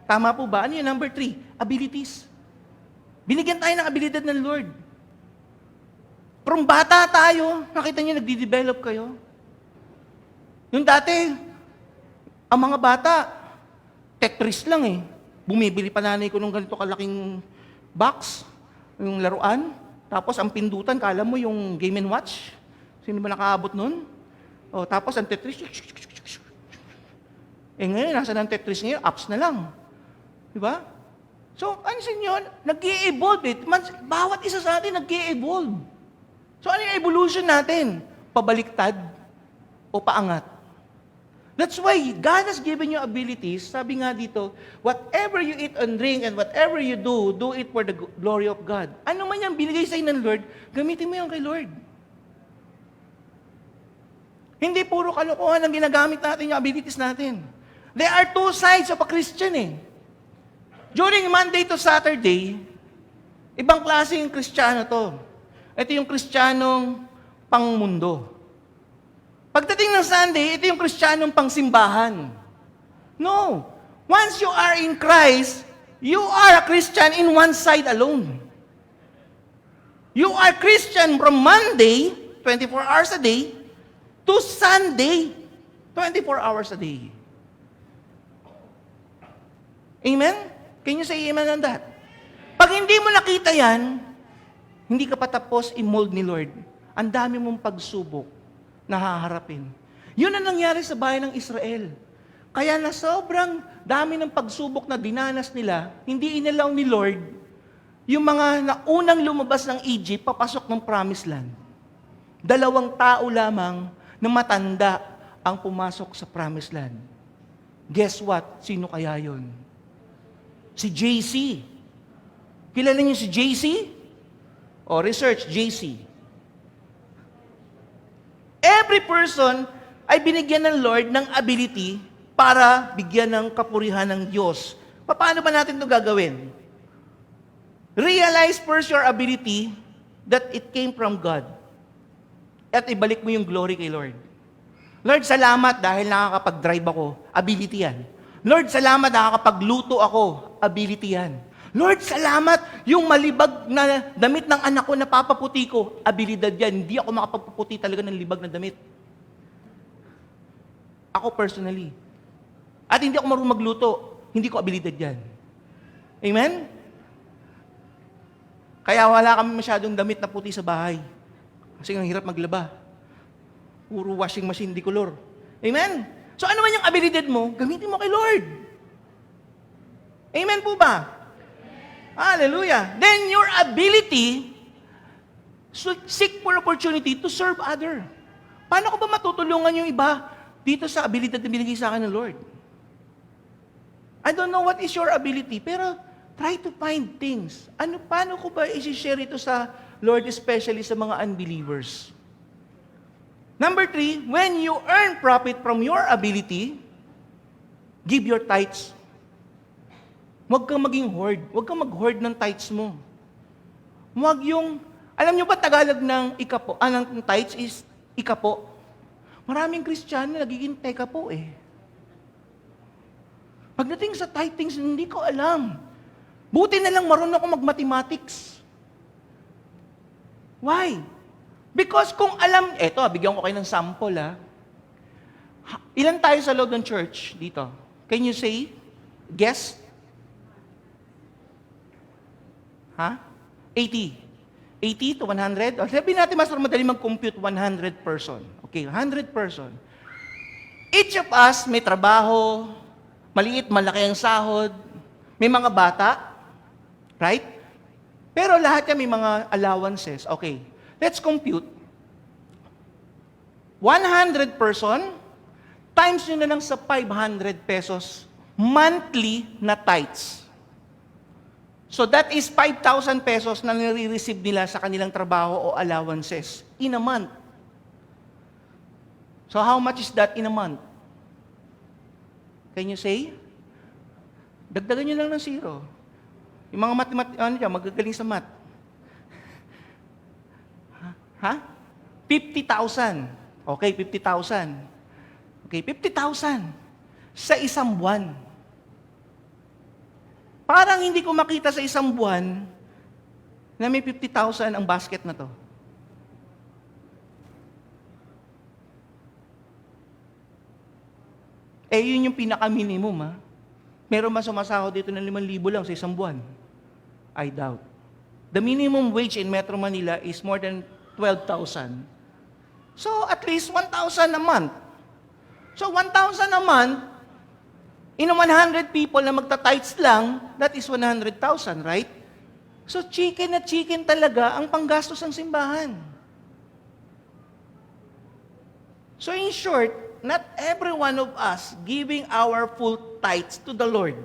[SPEAKER 1] Tama po ba? Ano yung number 3? Abilities. Binigyan tayo ng abilidad ng Lord. From bata tayo, nakita niyo, nagdi-develop kayo. Yung dati, ang mga bata, Tetris lang eh. bumibili pa nanay ko ng ganito kalaking box, yung laruan. Tapos ang pindutan, kala mo yung Game & Watch. Sino ba nakaabot nun? O, tapos ang Tetris. Ngayon, nasa ng Tetris ngayon, apps na lang. Diba? So, ano sa inyo? Nag-i-evolve eh. Bawat isa sa atin nag-i-evolve. So, ano yung evolution natin? Pabaliktad o paangat? That's why God has given you abilities. Sabi nga dito, whatever you eat and drink and whatever you do, do it for the glory of God. Ano man yung binigay sa'yo ng Lord, gamitin mo yan kay Lord. Hindi puro kalokohan ang ginagamit natin yung abilities natin. There are two sides of a Christian eh. During Monday to Saturday, ibang klase yung Kristiyano to. Ito yung Kristiyanong pangmundo. Pagdating ng Sunday, ito yung Kristiyanong pangsimbahan. No. Once you are in Christ, you are a Christian in one side alone. You are Christian from Monday, 24 hours a day, to Sunday, 24 hours a day. Amen? Can you say amen on that? Pag hindi mo nakita yan, hindi ka patapos i-mold ni Lord. Ang dami mong pagsubok na haharapin. Yun ang nangyari sa bayan ng Israel. Kaya na sobrang dami ng pagsubok na dinanas nila, hindi inalaw ni Lord yung mga naunang lumabas ng Egypt, papasok ng Promised Land. 2 tao lamang na matanda ang pumasok sa Promised Land. Guess what? Sino kaya yon? Si JC. Kilala niyo si JC? O research, JC. Every person ay binigyan ng Lord ng ability para bigyan ng kapurihan ng Diyos. Paano ba natin ito gagawin? Realize first your ability that it came from God. At ibalik mo yung glory kay Lord. Lord, salamat dahil nakakapag-drive ako. Ability yan. Lord, salamat nakakapagluto ako. Ability yan. Lord, salamat yung malibag na damit ng anak ko na papaputi ko. Abilidad yan. Hindi ako makapagpaputi talaga ng libag na damit. Ako personally. At hindi ako marunong magluto. Hindi ko abilidad yan. Amen? Kaya wala kami masyadong damit na puti sa bahay. Kasi ang hirap maglaba. Puro washing machine di color. Amen? So ano man yung abilidad mo, gamitin mo kay Lord. Amen po ba? Hallelujah. Then your ability, seek for opportunity to serve other. Paano ko ba matutulungan yung iba dito sa ability na binigay sa akin ng Lord? I don't know what is your ability, pero try to find things. Paano ko ba i-share ito sa Lord, especially sa mga unbelievers? Number 3, when you earn profit from your ability, give your tithes. Huwag kang maging hoard. Huwag kang mag-hoard ng tithes mo. Huwag yung, alam nyo ba Tagalog ng ikapo, ng tithes is ikapo? Maraming Kristiyano nagiging teka po eh. Pagdating sa tithings, hindi ko alam. Buti na lang marunong ako mag-mathematics. Why? Because kung alam, eto, bigyan ko kayo ng sample Ilan tayo sa loob ng church dito? Can you say? Guess? 80. 80 to 100? O, sabihin natin, mas madali mag-compute 100 person. Okay, 100 person. Each of us may trabaho, maliit, malaki ang sahod, may mga bata, right? Pero lahat yan may mga allowances. Okay, let's compute. 100 person, times nyo na lang sa 500 pesos monthly na tithes. So that is 5,000 pesos na nire-receive nila sa kanilang trabaho o allowances in a month. So how much is that in a month? Can you say? Dagdagan nyo lang ng 0. Yung mga magagaling sa math. 50,000. Okay, 50,000. Okay, 50,000 sa isang buwan. Parang hindi ko makita sa isang buwan na may 50,000 ang basket na to. Yun yung pinaka-minimum, Meron ba sumasahod dito ng 5,000 lang sa isang buwan? I doubt. The minimum wage in Metro Manila is more than 12,000. So, at least 1,000 a month. So, 1,000 a month, in 100 people na magta-tithes lang, that is 100,000, right? So, chicken na chicken talaga ang panggastos ng simbahan. So, in short, not every one of us giving our full tithes to the Lord.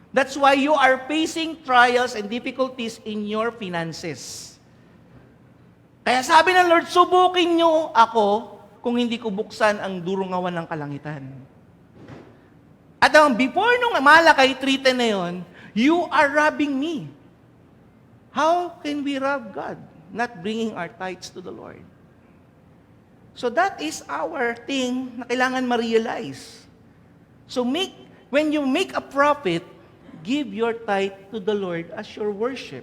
[SPEAKER 1] That's why you are facing trials and difficulties in your finances. Kaya sabi ng Lord, subukin nyo ako kung hindi ko buksan ang durungawan ng kalangitan. At before nung Malakay 3:10 na yun, you are robbing me. How can we rob God? Not bringing our tithes to the Lord. So that is our thing na kailangan ma-realize. So when you make a profit, give your tithe to the Lord as your worship.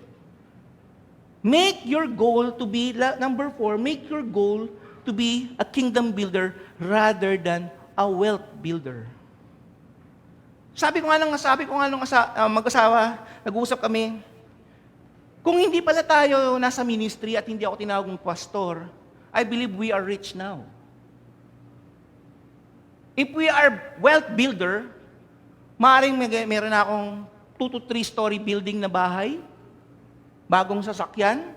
[SPEAKER 1] Make your goal to be, number 4, make your goal to be a kingdom builder rather than a wealth builder. Sabi ko nga nung mag-asawa, nag-uusap kami, kung hindi pala tayo nasa ministry at hindi ako tinawag ng pastor, I believe we are rich now. If we are wealth builder, maaaring meron na akong 2 to 3 story building na bahay, bagong sasakyan,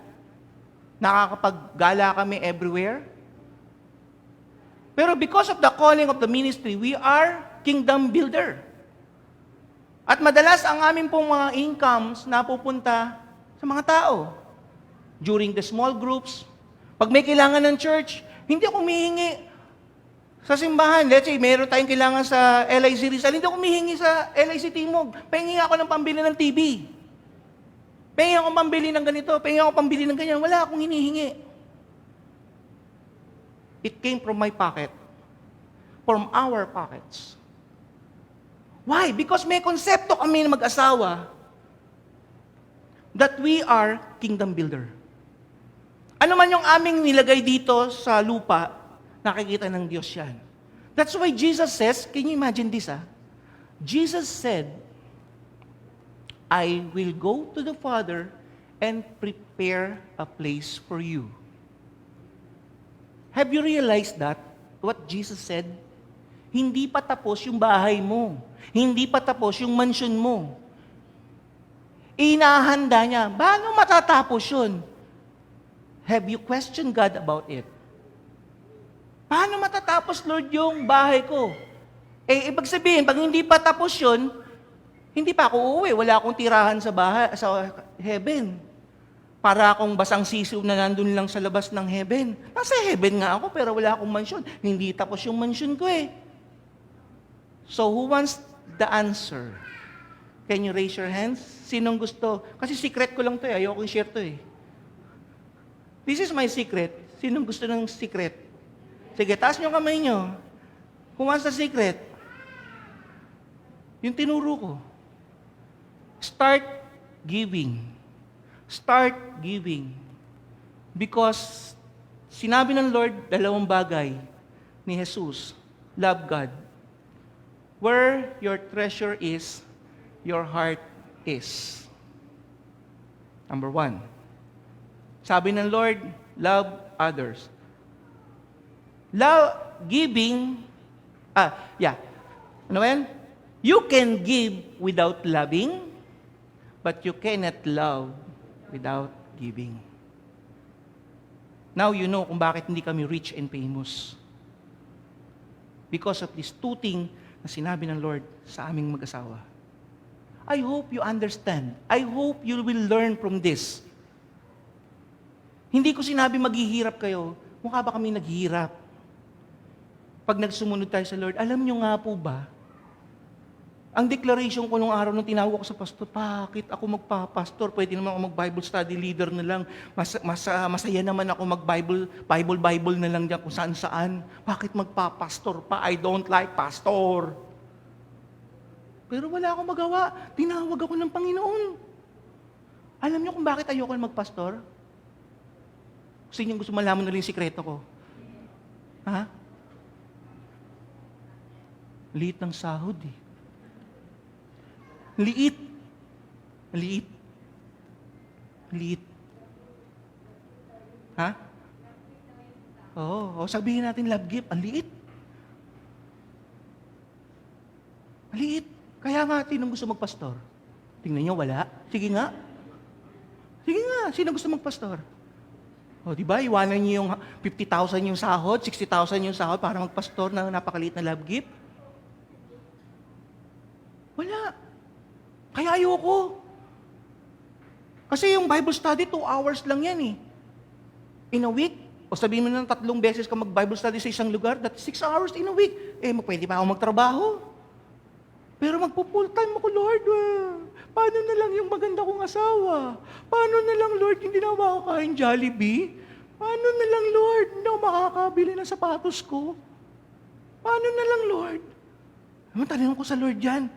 [SPEAKER 1] nakakapaggala kami everywhere. Pero because of the calling of the ministry, we are kingdom builder. At madalas ang aming pong mga incomes napupunta sa mga tao. During the small groups, pag may kailangan ng church, hindi ako humihingi sa simbahan. Let's say, meron tayong kailangan sa LIC Rizal, hindi ako humihingi sa LIC Timog. Pahingi ako ng pambili ng TV. Pahingi ako pambili ng ganito, pahingi ako pambili ng ganyan. Wala akong hinihingi. It came from my pocket. From our pockets. Why? Because may konsepto kami na mag-asawa that we are kingdom builder. Ano man yung aming nilagay dito sa lupa, nakikita ng Diyos yan. That's why Jesus says, can you imagine this? Jesus said, I will go to the Father and prepare a place for you. Have you realized that? What Jesus said? Hindi pa tapos yung bahay mo. Hindi pa tapos yung mansion mo. Inahanda niya. Paano matatapos yun? Have you questioned God about it? Paano matatapos, Lord, yung bahay ko? Ibig sabihin, pag hindi pa tapos yun, hindi pa ako uuwi. Wala akong tirahan sa bahay, sa heaven. Para akong basang sisiw na nandun lang sa labas ng heaven. Nasa heaven nga ako, pero wala akong mansion. Hindi tapos yung mansion ko eh. So, who wants the answer? Can you raise your hands? Sinong gusto? Kasi secret ko lang to eh. Ayoko i-share to eh. This is my secret. Sinong gusto ng secret? Sige, taas nyo kamay nyo. Who wants the secret? Yung tinuro ko. Start giving. Start giving. Because sinabi ng Lord, 2 bagay ni Jesus. Love God. Where your treasure is, your heart is. Number 1. Sabi ng Lord, love others. Love, giving, Ano yan? You can give without loving, but you cannot love without giving. Now you know kung bakit hindi kami rich and famous. Because of these 2 things na sinabi ng Lord sa aming mag-asawa. I hope you understand. I hope you will learn from this. Hindi ko sinabi maghihirap kayo. Mukha ba kami naghihirap? Pag nagsumunod tayo sa Lord, alam nyo nga po ba, ang declaration ko nung araw nung tinawag ko sa pastor, bakit ako magpa-pastor? Pwede naman ako mag-Bible study leader na lang. Masaya naman ako mag-Bible na lang dyan kung saan-saan. Bakit magpa-pastor pa? I don't like pastor. Pero wala akong magawa. Tinawag ako ng Panginoon. Alam niyo kung bakit ayoko mag-pastor? Gusto niyo gusto malaman na rin yung sikreto ko. Ha? Liit ng sahod eh. Liit. Liit. Liit. Ha? Oo, sabihin natin love gift, ang liit. Maliit. Kaya nga, sinong gusto magpastor? Tingnan nyo, wala. Sige nga. Sige nga, sino gusto magpastor? O, di ba, iwanan nyo yung 50,000 yung sahod, 60,000 yung sahod para magpastor na napakaliit na love gift? Wala. Kaya ayoko. Kasi yung Bible study, 2 hours lang yan eh. In a week, o sabihin mo na 3 beses ka mag-Bible study sa isang lugar, that's 6 hours in a week. Pwede pa ako magtrabaho. Pero magpo-full time ako, Lord. Paano na lang yung maganda kong asawa? Paano na lang, Lord, hindi na ako makakain Jollibee? Paano na lang, Lord, hindi ako makakabili ng sapatos ko? Paano na lang, Lord? Tanong ko sa Lord yan.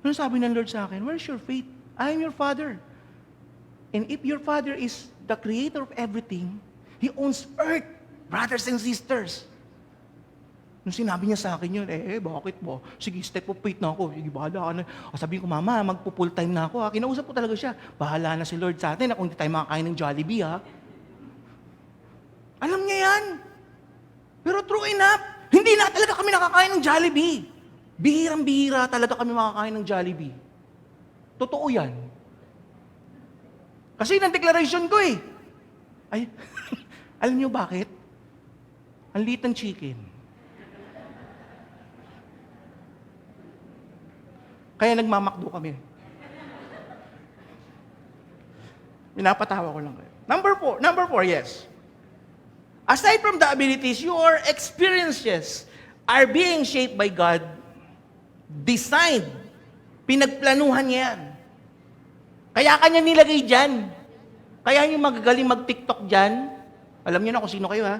[SPEAKER 1] Ano sabi ng Lord sa akin? Where's your faith? I am your Father. And if your Father is the creator of everything, He owns earth, brothers and sisters. Nung sinabi niya sa akin yun, bakit mo? Sige, step of faith na ako. Sige, bahala ka na. O sabihin ko, Mama, magpo-full time na ako. Kinausap ko talaga siya. Bahala na si Lord sa atin kung hindi tayo makakain ng Jollibee, ha? Alam niya yan. Pero true enough, hindi na talaga kami nakakain ng Jollibee. Bihirang-bihira talaga kami makakain ng Jollibee. Totoo yan. Kasi ng declaration ko Ay, alam niyo bakit? Ang liit ng chicken. Kaya nagmamakdo kami. Pinapatawa ko lang kayo. Number four, yes. Aside from the abilities, your experiences are being shaped by God, designed, pinagplanuhan niya yan. Kaya kanya nilagay dyan. Kaya yung magagaling mag-TikTok dyan, alam niyo na kung sino kayo ha,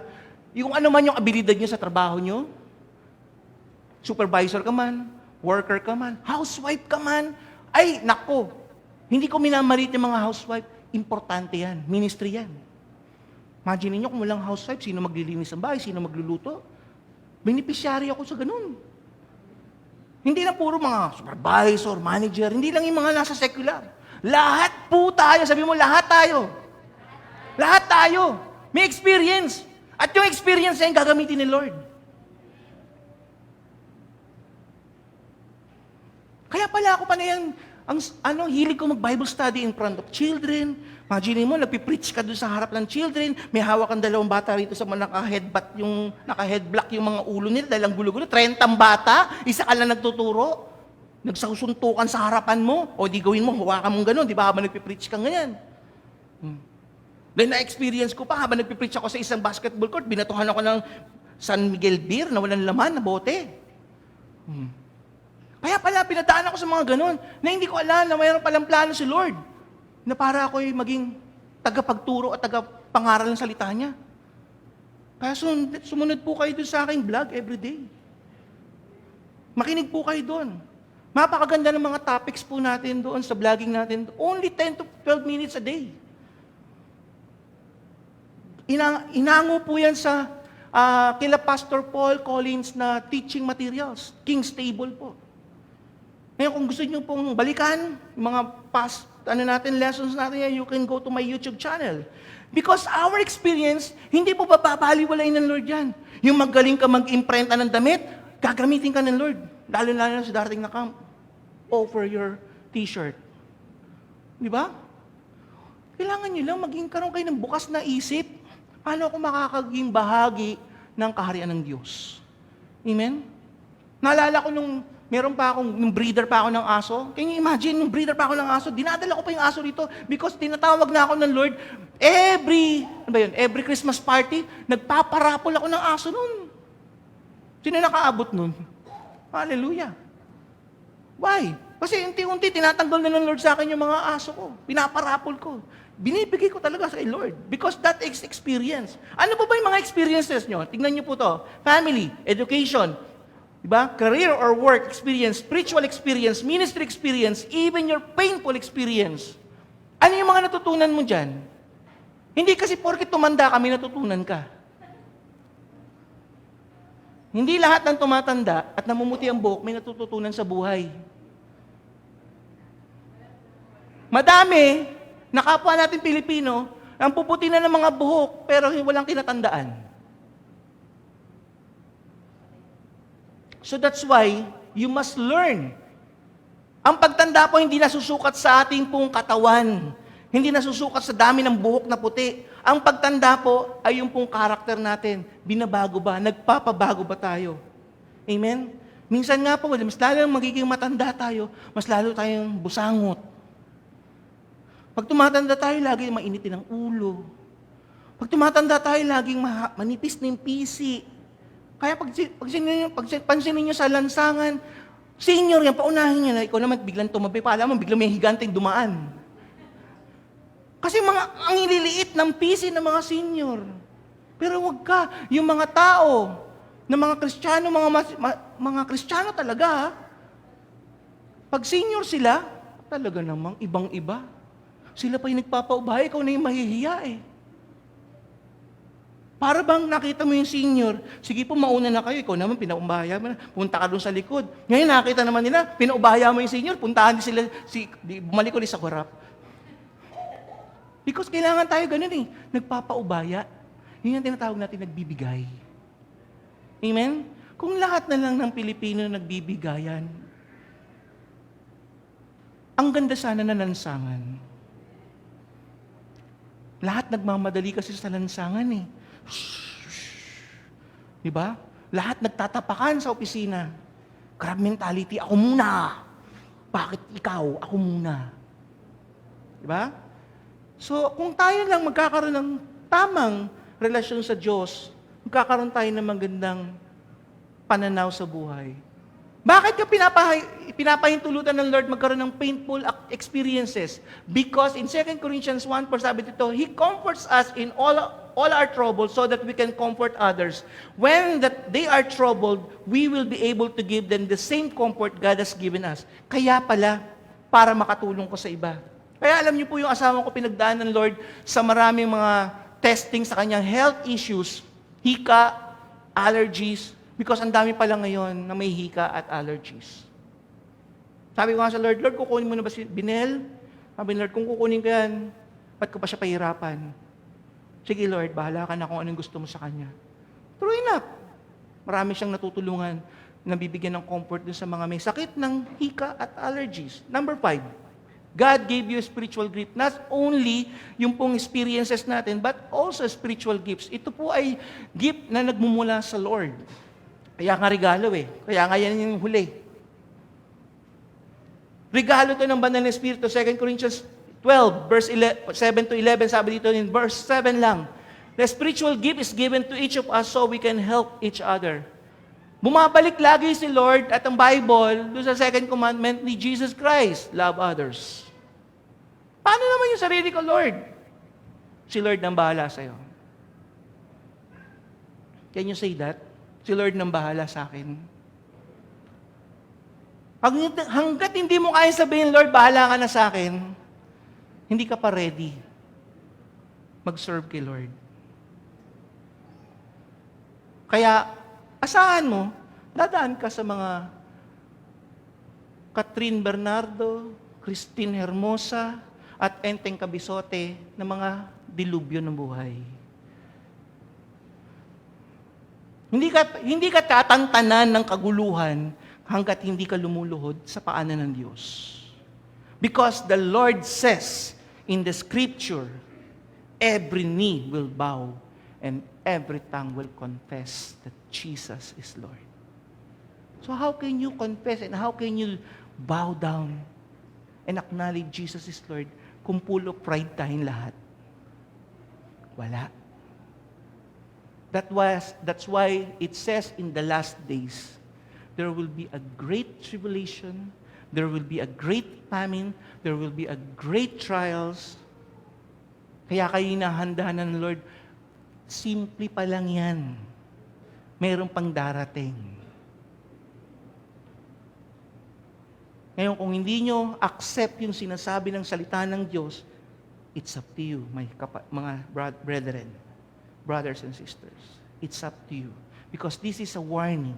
[SPEAKER 1] yung ano man yung abilidad niyo sa trabaho niyo, supervisor ka man, worker ka man, housewife ka man, ay, nako, hindi ko minamalit yung mga housewife, importante yan, ministry yan. Imagine niyo kung walang housewife, sino maglilinis ng bahay, sino magluluto? Beneficiary ako sa ganun. Hindi na puro mga supervisor, manager, hindi lang yung mga nasa secular. Lahat po tayo, sabi mo, lahat tayo. Lahat tayo. May experience. At yung experience na yung gagamitin ni Lord. Kaya pala ako pa na yan, hilig ko mag-Bible study in front of children. Imagine mo, nagpipreach ka doon sa harap ng children, may hawak ang 2 bata rito sa mga naka-headblock yung mga ulo nila, dahil ang gulo-gulo, 30 bata, isa ka lang nagtuturo. Nagsasuntukan sa harapan mo, o di gawin mo, hawakan mong gano'n, di ba, habang nagpipreach kang ganyan. Then na-experience ko pa, habang nagpipreach ako sa isang basketball court, binatuhan ako ng San Miguel beer na walang laman, na bote. Kaya pala, pinadaan ako sa mga gano'n, na hindi ko alam na mayroon palang plano si Lord, na para ako'y maging tagapagturo at tagapangaral ng salita niya. Kaya sumunod po kayo doon sa aking vlog everyday. Makinig po kayo doon. Mapakaganda ng mga topics po natin doon sa vlogging natin. Only 10 to 12 minutes a day. Inango po yan sa kila Pastor Paul Collins na teaching materials. King's Table po. Ngayon, kung gusto niyo pong balikan, yung mga past lessons natin yan, you can go to my YouTube channel. Because our experience, hindi po babaliwalain ng Lord yan. Yung magaling ka mag-imprenta ng damit, gagamitin ka ng Lord. Lalo-lalo na sa darating na camp. Over your t-shirt. Di ba? Kailangan nyo lang karoon kayo ng bukas na isip. Paano ako makakaging bahagi ng kaharian ng Diyos? Amen? Naalala ko nung breeder pa ako ng aso. Can you imagine, nung breeder pa ako ng aso, dinadala ko pa yung aso dito because tinatawag na ako ng Lord. Every Christmas party, nagpaparapol ako ng aso nun. Sino nakaabot nun? Hallelujah. Why? Kasi unti-unti tinatanggal na ng Lord sa akin yung mga aso ko. Pinaparapol ko. Binibigay ko talaga sa Lord. Because that is experience. Ano ba yung mga experiences nyo? Tingnan nyo po to. Family, education, diba? Career or work experience, spiritual experience, ministry experience, even your painful experience. Ano yung mga natutunan mo dyan? Hindi kasi porket tumanda kami natutunan ka. Hindi lahat ng tumatanda at namumuti ang buhok may natututunan sa buhay. Madami, na kapwa natin Pilipino, ang puputi na ng mga buhok, pero walang tinatandaan. So that's why, you must learn. Ang pagtanda po hindi nasusukat sa ating pong katawan. Hindi nasusukat sa dami ng buhok na puti. Ang pagtanda po ay yung pong karakter natin. Binabago ba? Nagpapabago ba tayo? Amen? Minsan nga po, mas lalo magiging matanda tayo, mas lalo tayong busangot. Pag tumatanda tayo, lagi mainitin ang ulo. Pag tumatanda tayo, laging manipis na yung pisi. Kaya pansinin nyo sa lansangan, senior yan, paunahin niya na, ikaw naman biglang tumabi pa, alam mo, biglang may higanteng dumaan. Kasi ang ililiit ng pisi ng mga senior. Pero wag ka, yung mga tao, ng mga Kristiyano, mga Kristiyano talaga, ha? Pag senior sila, talaga namang ibang-iba. Sila pa yung nagpapaubaya, ikaw na yung mahihiya eh. Para bang nakita mo yung senior, sige po mauna na kayo, ikaw naman pinaubaya mo na, punta ka doon sa likod. Ngayon nakita naman nila, pinaubaya mo yung senior, puntahan sila, bumalik ulit sa harap. Because kailangan tayo ganun eh, nagpapaubaya. Yun yung tinatawag natin nagbibigay. Amen? Kung lahat na lang ng Pilipino nagbibigayan, ang ganda sana na lansangan. Lahat nagmamadali kasi sa lansangan eh. Diba? Lahat nagtatapakan sa opisina. Crab mentality, ako muna. Bakit ikaw? Ako muna. Diba? So, kung tayo lang magkakaroon ng tamang relasyon sa Diyos, magkakaroon tayo ng magandang pananaw sa buhay. Bakit ka pinapahintulutan ng Lord magkaroon ng painful experiences? Because in 2 Corinthians 1, sabi dito, He comforts us in all our troubles so that we can comfort others. When they are troubled, we will be able to give them the same comfort God has given us. Kaya pala, para makatulong ko sa iba. Kaya alam niyo po yung asawa ko pinagdaan ng Lord sa maraming mga testing sa kanyang health issues, hika, allergies, because ang dami pala ngayon na may hika at allergies. Sabi ko nga sa Lord, Lord, kukunin mo na ba si Binel? Sabi ni Lord, kung kukunin ko yan, ba't ko pa siya pahirapan? Sige Lord, bahala ka na kung anong gusto mo sa kanya. True enough. Marami siyang natutulungan na bibigyan ng comfort dun sa mga may sakit ng hika at allergies. Number 5, God gave you spiritual gift. Not only yung pong experiences natin, but also spiritual gifts. Ito po ay gift na nagmumula sa Lord. Kaya nga regalo eh. Kaya nga yan yung huli. Regalo to ng Banal na Espiritu. 2 Corinthians 12, verse 7 to 11, sabi dito in verse 7 lang. The spiritual gift is given to each of us so we can help each other. Bumabalik lagi si Lord at ang Bible doon sa second commandment ni Jesus Christ, love others. Paano naman yung sarili ko, Lord? Si Lord nang bahala sa'yo. Can you say that? Si Lord nang bahala sa akin. Hanggat hindi mo kaya sabihin, Lord, bahala ka na sa akin, hindi ka pa ready mag-serve kay Lord. Kaya, asahan mo, dadaan ka sa mga Catherine Bernardo, Christine Hermosa, at Enteng Cabisote na mga dilubyo ng buhay. Hindi ka tatantanan ng kaguluhan hanggat hindi ka lumuluhod sa paanan ng Diyos. Because the Lord says in the Scripture, every knee will bow and every tongue will confess that Jesus is Lord. So how can you confess and how can you bow down and acknowledge Jesus is Lord kung full of pride tayong lahat? Wala. That's why it says in the last days, there will be a great tribulation, there will be a great famine, there will be a great trials. Kaya kayo hinahandahan ng Lord, simple pa lang yan. Mayroon pang darating. Ngayon, kung hindi nyo accept yung sinasabi ng salita ng Diyos, it's up to you, mga brethren, brothers and sisters. It's up to you. Because this is a warning.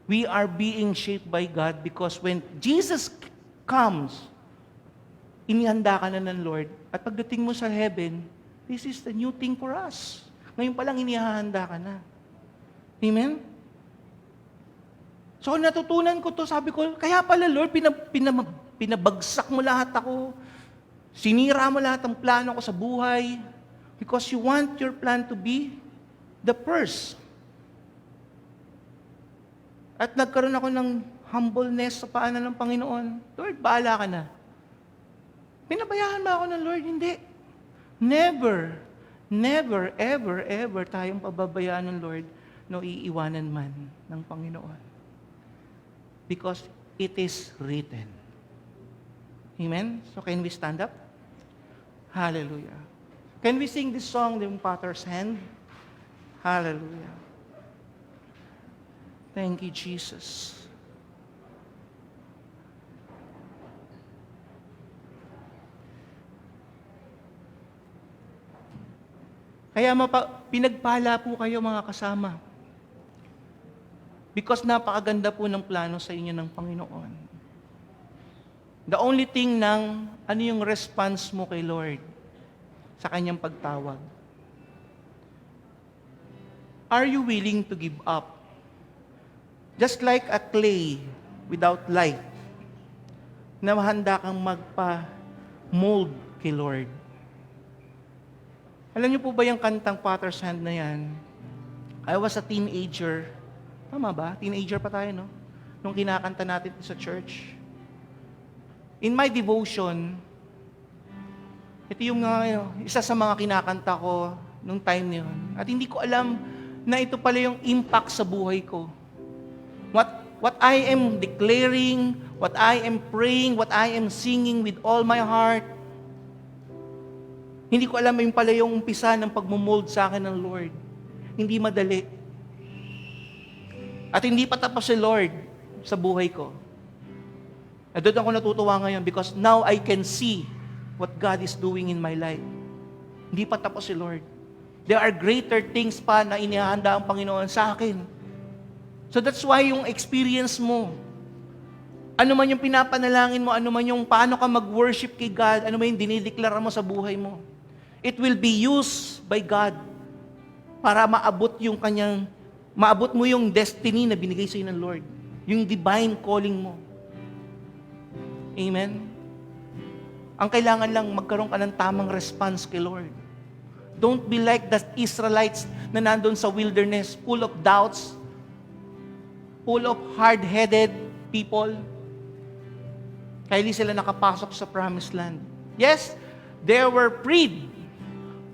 [SPEAKER 1] We are being shaped by God because when Jesus comes, inihanda ka na ng Lord. At pagdating mo sa heaven, this is the new thing for us. Ngayon pa lang inihahanda ka na. Amen? So natutunan ko to, sabi ko, kaya pala Lord, pinabagsak mo lahat ako. Sinira mo lahat ng plano ko sa buhay. Because you want your plan to be the first. At nagkaroon ako ng humbleness sa paanan ng Panginoon. Lord, bahala ka na. Pinabayaan ba ako ng Lord? Hindi. Never, never, ever, ever tayong pababayaan ng Lord no iiwanan man ng Panginoon. Because it is written. Amen? So can we stand up? Hallelujah. Can we sing this song, The Potter's Hand? Hallelujah. Thank you, Jesus. Kaya pinagpala po kayo mga kasama. Because napakaganda po ng plano sa inyo ng Panginoon. The only thing ano yung response mo kay Lord sa kanyang pagtawag? Are you willing to give up? Just like a clay without life, na handa kang magpa-mold kay Lord. Alam niyo po ba yung kantang Potter's Hand na yan? I was a teenager. Tama ba? Teenager pa tayo, no? Nung kinakanta natin sa church. In my devotion, ito yung isa sa mga kinakanta ko nung time na yun. At hindi ko alam na ito pala yung impact sa buhay ko. What I am declaring, what I am praying, what I am singing with all my heart, hindi ko alam yung pala yung umpisa ng pagmumold sa akin ng Lord. Hindi madali. At hindi pa tapos si Lord sa buhay ko. At doon ako natutuwa ngayon because now I can see what God is doing in my life. Hindi pa tapos si Lord. There are greater things pa na inihahanda ang Panginoon sa akin. So that's why yung experience mo, ano man yung pinapanalangin mo, ano man yung paano ka mag-worship kay God, ano man yung dinideklara mo sa buhay mo, it will be used by God para maabot mo yung destiny na binigay sa iyo ng Lord. Yung divine calling mo. Amen? Ang kailangan lang magkaroon ka ng tamang response kay Lord. Don't be like the Israelites na nandun sa wilderness, full of doubts, full of hard-headed people. Kaya hindi sila nakapasok sa promised land. Yes, they were freed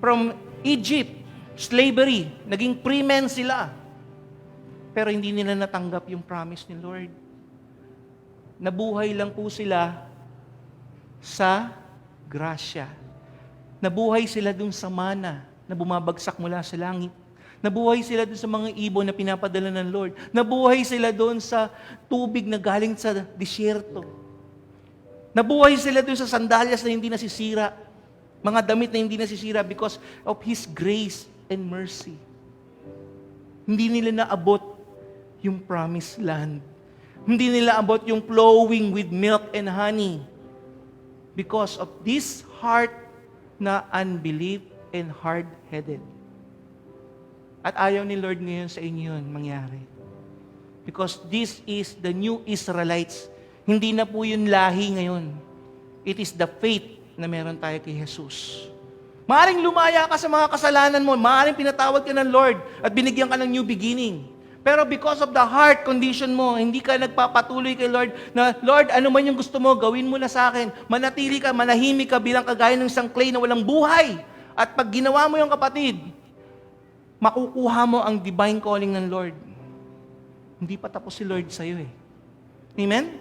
[SPEAKER 1] from Egypt, slavery. Naging free men sila. Pero hindi nila natanggap yung promise ni Lord. Nabuhay lang po sila sa grasya. Nabuhay sila dun sa mana na bumabagsak mula sa langit. Nabuhay sila dun sa mga ibon na pinapadala ng Lord. Nabuhay sila dun sa tubig na galing sa disyerto. Nabuhay sila dun sa sandalyas na hindi nasisira. Mga damit na hindi nasisira because of His grace and mercy. Hindi nila naabot yung promised land. Hindi nila abot yung flowing with milk and honey. Because of this heart na unbelief and hard-headed. At ayaw ni Lord ngayon sa inyo yun mangyari. Because this is the new Israelites. Hindi na po yun lahi ngayon. It is the faith na meron tayo kay Jesus. Maaring lumaya ka sa mga kasalanan mo. Maaring pinatawad ka ng Lord at binigyan ka ng new beginning. Pero because of the heart condition mo, hindi ka nagpapatuloy kay Lord na, Lord, ano man yung gusto mo, gawin mo na sa akin. Manatili ka, manahimik ka bilang kagaya ng isang clay na walang buhay. At pag ginawa mo yung kapatid, makukuha mo ang divine calling ng Lord. Hindi pa tapos si Lord sa'yo eh. Amen?